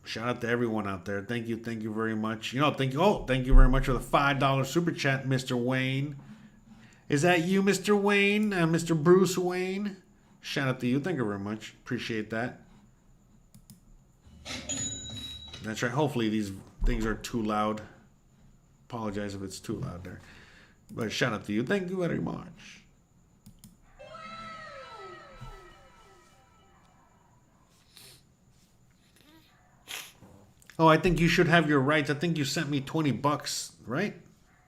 shout out to everyone out there. Thank you very much. You know, thank you very much for the $5 super chat, Mr. Wayne. Is that you, Mr. Wayne? Mr. Bruce Wayne? Shout out to you. Thank you very much. Appreciate that. That's right. Hopefully these things are too loud. Apologize if it's too loud there. But shout out to you. Thank you very much. Oh, I think you should have your rights. I think you sent me $20, right?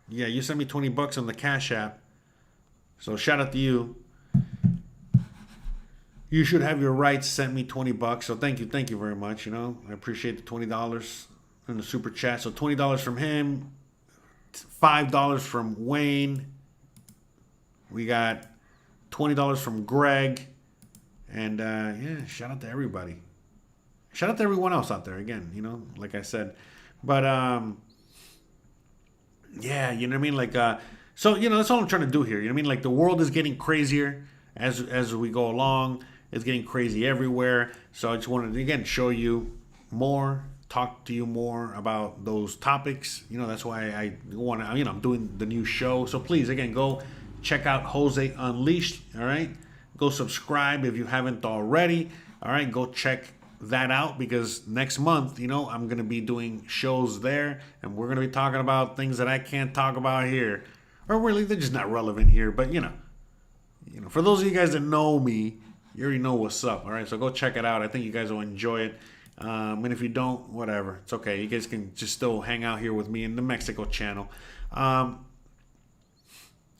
Yeah, you sent me $20 on the Cash App. So shout out to you. You should have your rights. Sent me $20. So thank you very much. You know, I appreciate the $20 in the super chat. So $20 from him, $5 from Wayne. We got $20 from Greg, and yeah, shout out to everybody. Shout out to everyone else out there. Again, you know, like I said, but yeah, you know what I mean. Like, so you know, that's all I'm trying to do here. You know what I mean? Like, the world is getting crazier as we go along. It's getting crazy everywhere. So I just wanted to again show you more, talk to you more about those topics. You know, that's why I want to. You know, I'm doing the new show. So please, again, go check out Jose Unleashed. All right, go subscribe if you haven't already. All right, go check that out, because next month, you know, I'm gonna be doing shows there, and we're gonna be talking about things that I can't talk about here, or really they're just not relevant here. But you know, for those of you guys that know me, you already know what's up. All right, so go check it out. I think you guys will enjoy it. And if you don't, whatever, it's okay. You guys can just still hang out here with me in the Mexico channel.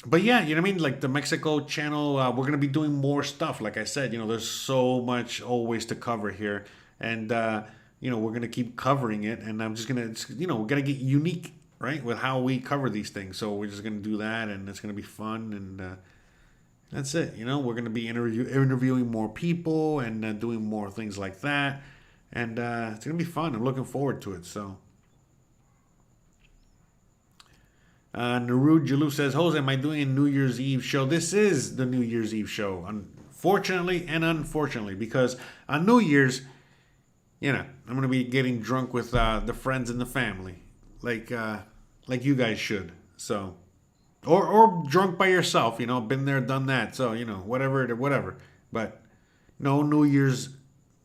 But yeah, you know what I mean? Like the Mexico channel, we're going to be doing more stuff. Like I said, you know, there's so much always to cover here. And, you know, we're going to keep covering it. And I'm just going to, you know, we're going to get unique, right, with how we cover these things. So we're just going to do that, and it's going to be fun. And that's it. You know, we're going to be interviewing more people and doing more things like that. And it's going to be fun. I'm looking forward to it. So. Naru Jalu says, Jose, am I doing a New Year's Eve show? This is the New Year's Eve show, unfortunately and unfortunately, because on New Year's, you know, I'm going to be getting drunk with the friends and the family, like you guys should. So, or drunk by yourself, you know, been there, done that. So, you know, whatever. But no New Year's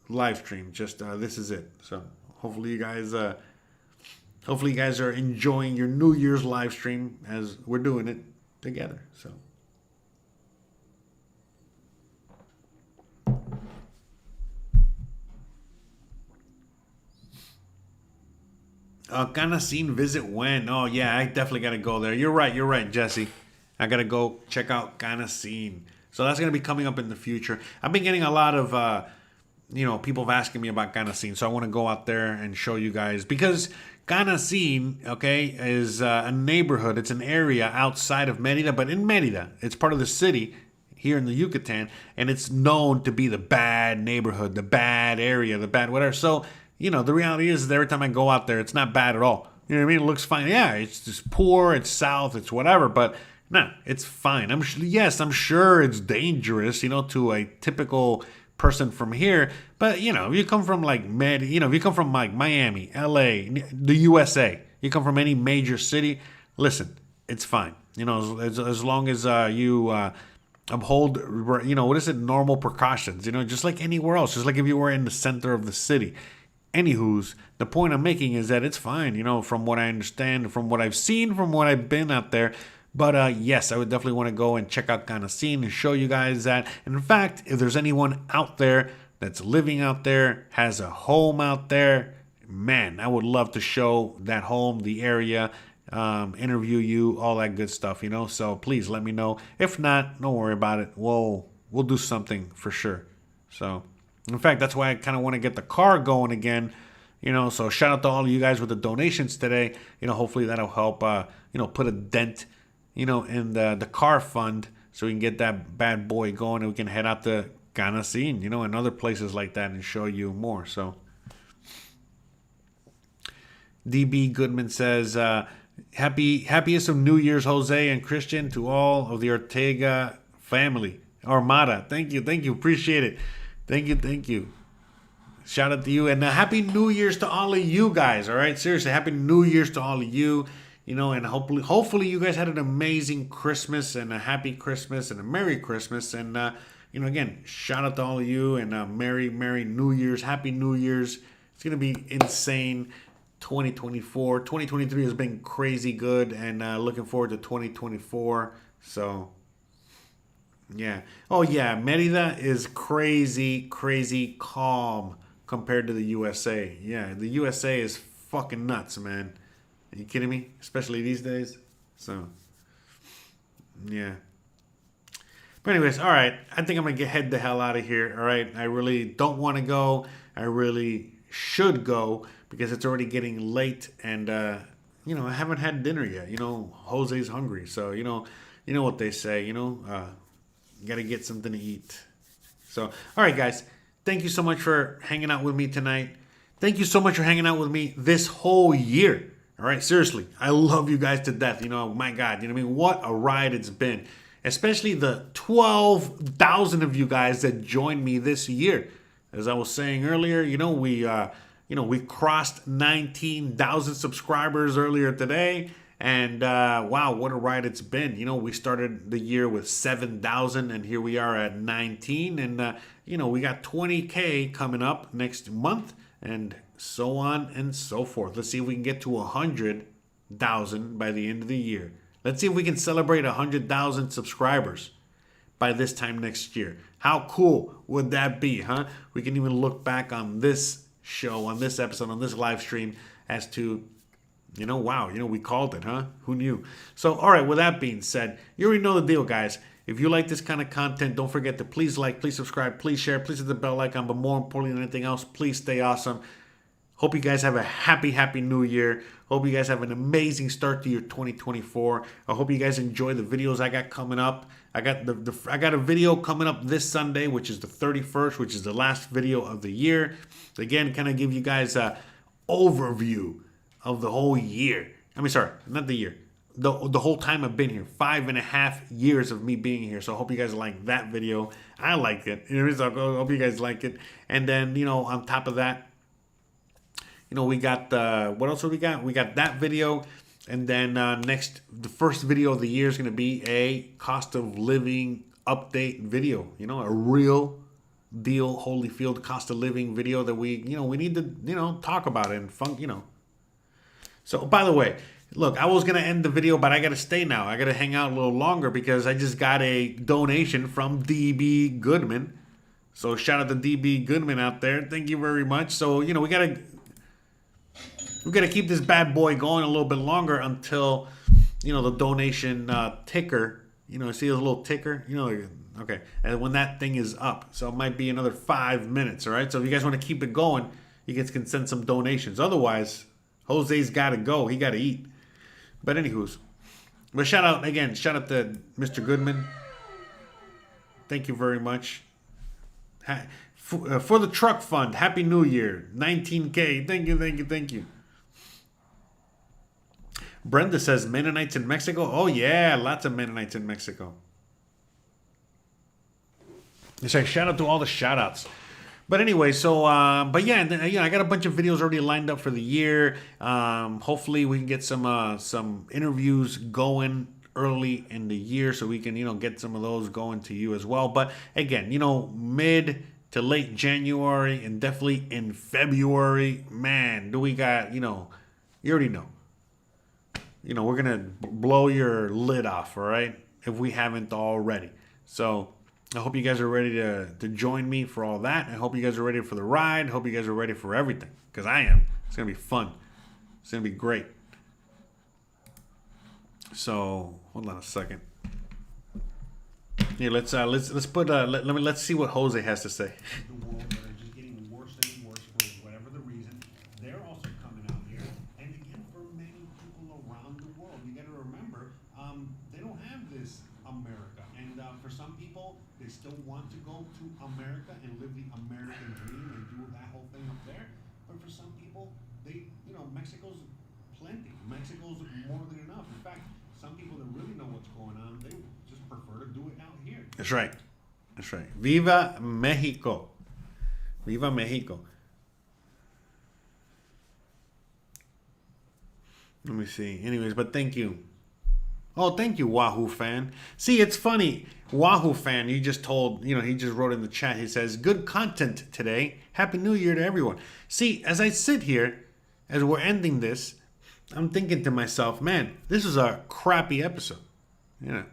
live stream. Just this is it. So hopefully you guys are enjoying your New Year's live stream as we're doing it together. So. Canacine visit when? Oh, yeah, I definitely got to go there. You're right, Jesse. I got to go check out Canacine. So that's going to be coming up in the future. I've been getting a lot of, people have asking me about Canacine. So I want to go out there and show you guys. Because Canacine, okay, is a neighborhood. It's an area outside of Mérida, but in Mérida, it's part of the city here in the Yucatan, and it's known to be the bad neighborhood, the bad area, the bad whatever. So, you know, the reality is that every time I go out there, it's not bad at all. You know what I mean? It looks fine. Yeah, it's just poor, it's south, it's whatever, but no, it's fine. I'm sure it's dangerous, you know, to a typical person from here, but you know, if you come from like if you come from like Miami, LA, the USA, you come from any major city, listen, it's fine. You know, as long as you uphold, you know, what is it, normal precautions, you know, just like anywhere else, just like if you were in the center of the city. Anywho's, the point I'm making is that it's fine, you know, from what I understand, from what I've seen, from what I've been out there. But yes, I would definitely want to go and check out Canacine and show you guys that. And in fact, if there's anyone out there that's living out there, has a home out there, man, I would love to show that home, the area, interview you, all that good stuff, you know. So please let me know. If not, don't worry about it. We'll do something for sure. So, in fact, that's why I kind of want to get the car going again, you know. So shout out to all of you guys with the donations today. You know, hopefully that'll help, you know, put a dent, you know, in the car fund, so we can get that bad boy going and we can head out to Ganasín, you know, and other places like that and show you more. So DB Goodman says, happiest of New Year's, Jose and Christian, to all of the Ortega family. Armada, thank you, appreciate it. Thank you. Shout out to you, and happy New Year's to all of you guys. All right, seriously, happy New Year's to all of you. You know, and hopefully you guys had an amazing Christmas and a happy Christmas and a Merry Christmas. And you know, again, shout out to all of you, and Merry New Year's, Happy New Year's. It's gonna be insane. 2024, 2023 has been crazy good, and looking forward to 2024. So yeah. Oh yeah, Merida is crazy calm compared to the USA. Yeah, the USA is fucking nuts, man. Are you kidding me? Especially these days. So yeah. But anyways, all right. I think I'm gonna head the hell out of here. All right. I really don't want to go. I really should go because it's already getting late, and you know, I haven't had dinner yet. You know, Jose's hungry, so you know what they say. You know, you gotta get something to eat. So, all right, guys. Thank you so much for hanging out with me tonight. Thank you so much for hanging out with me this whole year. All right, seriously, I love you guys to death. You know, my God, you know what I mean? What a ride it's been. Especially the 12,000 of you guys that joined me this year. As I was saying earlier, you know, we crossed 19,000 subscribers earlier today, and wow, what a ride it's been. You know, we started the year with 7,000, and here we are at 19, and you know, we got 20K coming up next month, and so on and so forth. Let's see if we can get to 100,000 by the end of the year. Let's see if we can celebrate 100,000 subscribers by this time next year. How cool would that be, huh? We can even look back on this show, on this episode, on this live stream as to, you know, wow, you know, we called it, huh? Who knew? So, all right, with that being said, you already know the deal, guys. If you like this kind of content, don't forget to please like, please subscribe, please share, please hit the bell icon, but more importantly than anything else, please stay awesome. Hope you guys have a happy new year. Hope you guys have an amazing start to your 2024. I hope you guys enjoy the videos I got coming up. I got a video coming up this Sunday, which is the 31st, which is the last video of the year. Again, kind of give you guys a overview of the whole year. I mean, sorry, not the year. The whole time I've been here, 5.5 years of me being here. So I hope you guys like that video. I liked it. I hope you guys like it. And then, you know, on top of that, you know, we got, what else have we got? We got that video. And then the first video of the year is going to be a cost of living update video. You know, a real deal Holyfield cost of living video that we need to, you know, talk about it and fun, you know. So, by the way, look, I was going to end the video, but I got to stay now. I got to hang out a little longer because I just got a donation from DB Goodman. So, shout out to DB Goodman out there. Thank you very much. So, you know, we got to keep this bad boy going a little bit longer until, you know, the donation ticker, you know, see a little ticker, you know, okay, and when that thing is up. So it might be another 5 minutes, all right? So if you guys want to keep it going, you guys can send some donations. Otherwise, Jose's got to go. He got to eat. But anywho's, but shout out to Mr. Goodman. Thank you very much. For the truck fund, Happy New Year, 19K. Thank you. Brenda says Mennonites in Mexico. Oh yeah, lots of Mennonites in Mexico. So shout out to all the shout outs. But anyway, so but yeah, you know, I got a bunch of videos already lined up for the year. Hopefully we can get some interviews going early in the year so we can, you know, get some of those going to you as well. But again, you know, mid to late January and definitely in February, man, do we got, you know, you already know. You know, we're going to blow your lid off, all right? If we haven't already. So, I hope you guys are ready to join me for all that. I hope you guys are ready for the ride. I hope you guys are ready for everything, because I am. It's going to be fun. It's going to be great. So, hold on a second. Here, let's put let's see what Jose has to say. The world that are just getting worse and worse for whatever the reason. They're also coming out here, and again, for many people around the world, you got to remember, they don't have this America, and for some people, they still want to go to America and live the American dream and do that whole thing up there. But for some people, Mexico's plenty. Mexico's more than enough. In fact, some people that really know what's going on, they just prefer to do it out here. That's right. That's right. Viva Mexico. Viva Mexico. Let me see. Anyways, but thank you. Oh, thank you, Wahoo fan. See, it's funny. Wahoo fan, he just wrote in the chat. He says, good content today. Happy New Year to everyone. See, as I sit here, as we're ending this, I'm thinking to myself, man, this is a crappy episode. I'm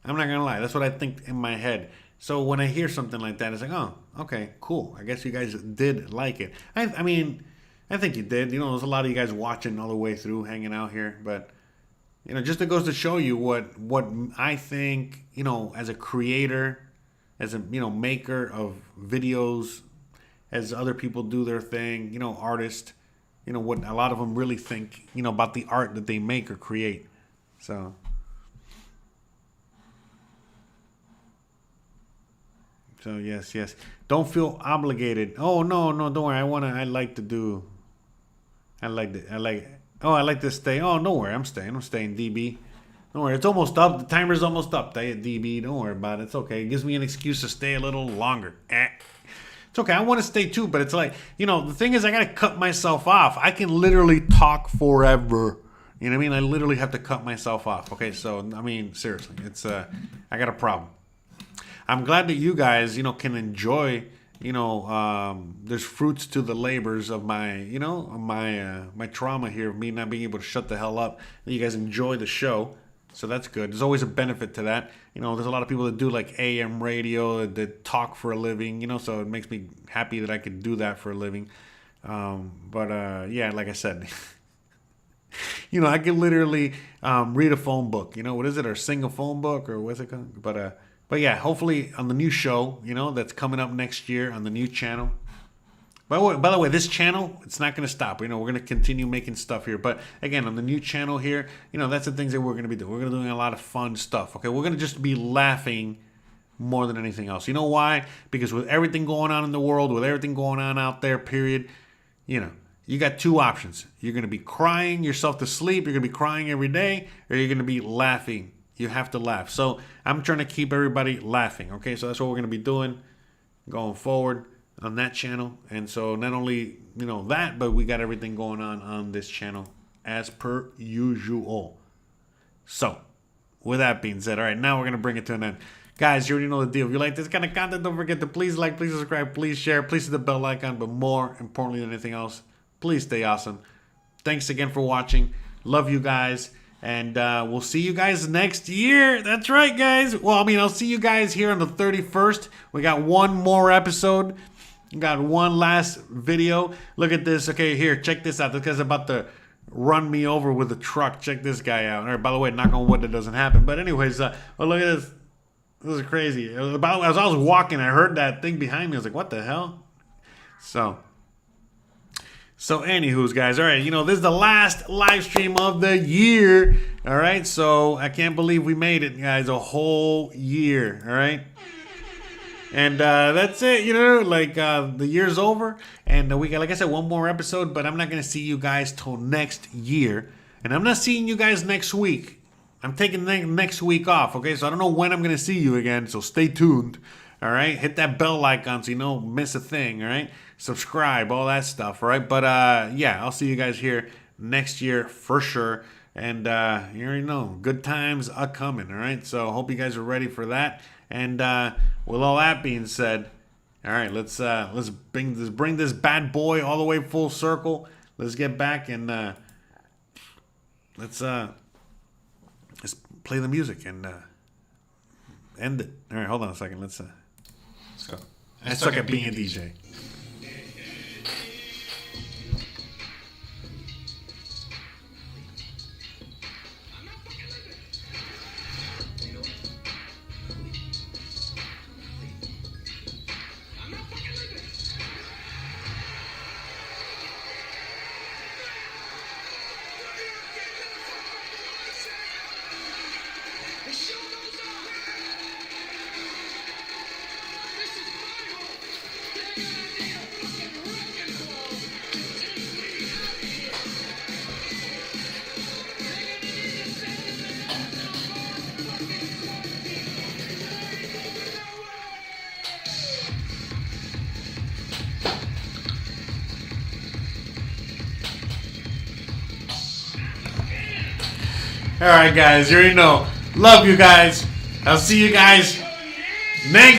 not going to lie. That's what I think in my head. So when I hear something like that, it's like, oh, okay, cool. I guess you guys did like it. I mean, I think you did. There's a lot of you guys watching all the way through, hanging out here. But, just it goes to show you what I think, as a creator, as a, maker of videos, as other people do their thing, artists, what a lot of them really think, about the art that they make or create. So yes. Don't feel obligated. Oh, no, don't worry. I like to stay. Oh, don't worry. I'm staying, DB. Don't worry. It's almost up. The timer's almost up. DB. Don't worry about it. It's okay. It gives me an excuse to stay a little longer. It's okay. I want to stay too, but it's like, the thing is I got to cut myself off. I can literally talk forever. You know what I mean? I literally have to cut myself off. Okay, so, seriously. It's, I got a problem. I'm glad that you guys, can enjoy, there's fruits to the labors of my, my trauma here of me not being able to shut the hell up. You guys enjoy the show, so that's good. There's always a benefit to that. There's a lot of people that do like AM radio that talk for a living, so it makes me happy that I could do that for a living. Yeah, like I said, I can literally read a phone book. What is it? Or sing a phone book, or what's it called? But yeah, hopefully on the new show, that's coming up next year on the new channel. By the way, this channel, it's not going to stop. We're going to continue making stuff here. But again, on the new channel here, that's the things that we're going to be doing. We're going to be doing a lot of fun stuff. Okay, we're going to just be laughing more than anything else. You know why? Because with everything going on in the world, with everything going on out there, period, you got two options. You're going to be crying yourself to sleep. You're going to be crying every day, or you're going to be laughing. You have to laugh. So I'm trying to keep everybody laughing. Okay, so that's what we're going to be doing going forward on that channel. And so not only, that, but we got everything going on this channel as per usual. So with that being said, all right, now we're going to bring it to an end. Guys, you already know the deal. If you like this kind of content, don't forget to please like, please subscribe, please share, please hit the bell icon. But more importantly than anything else, please stay awesome. Thanks again for watching. Love you guys. And we'll see you guys next year. That's right, guys. Well, I'll see you guys here on the 31st. We got one more episode. We got one last video. Look at this. Okay, here, check this out. This guy's about to run me over with a truck. Check this guy out. All right, by the way, knock on wood, that doesn't happen. But anyways, look at this. This is crazy. As I was walking, I heard that thing behind me. I was like, what the hell? So anywho's, guys, all right, this is the last live stream of the year, all right? So I can't believe we made it, guys, a whole year, all right? And that's it, the year's over, and we got, like I said, one more episode, but I'm not going to see you guys till next year, and I'm not seeing you guys next week. I'm taking next week off, okay? So I don't know when I'm going to see you again, so stay tuned, all right? Hit that bell icon so you don't miss a thing, all right? Subscribe, all that stuff, all right? But, yeah, I'll see you guys here next year for sure. And you already know, good times are coming, all right? So hope you guys are ready for that. And with all that being said, all right, let's bring this bad boy all the way full circle. Let's get back and let's play the music and end it. All right, hold on a second. Let's go. I suck at being a DJ. All right, guys. You already know. Love you guys. I'll see you guys next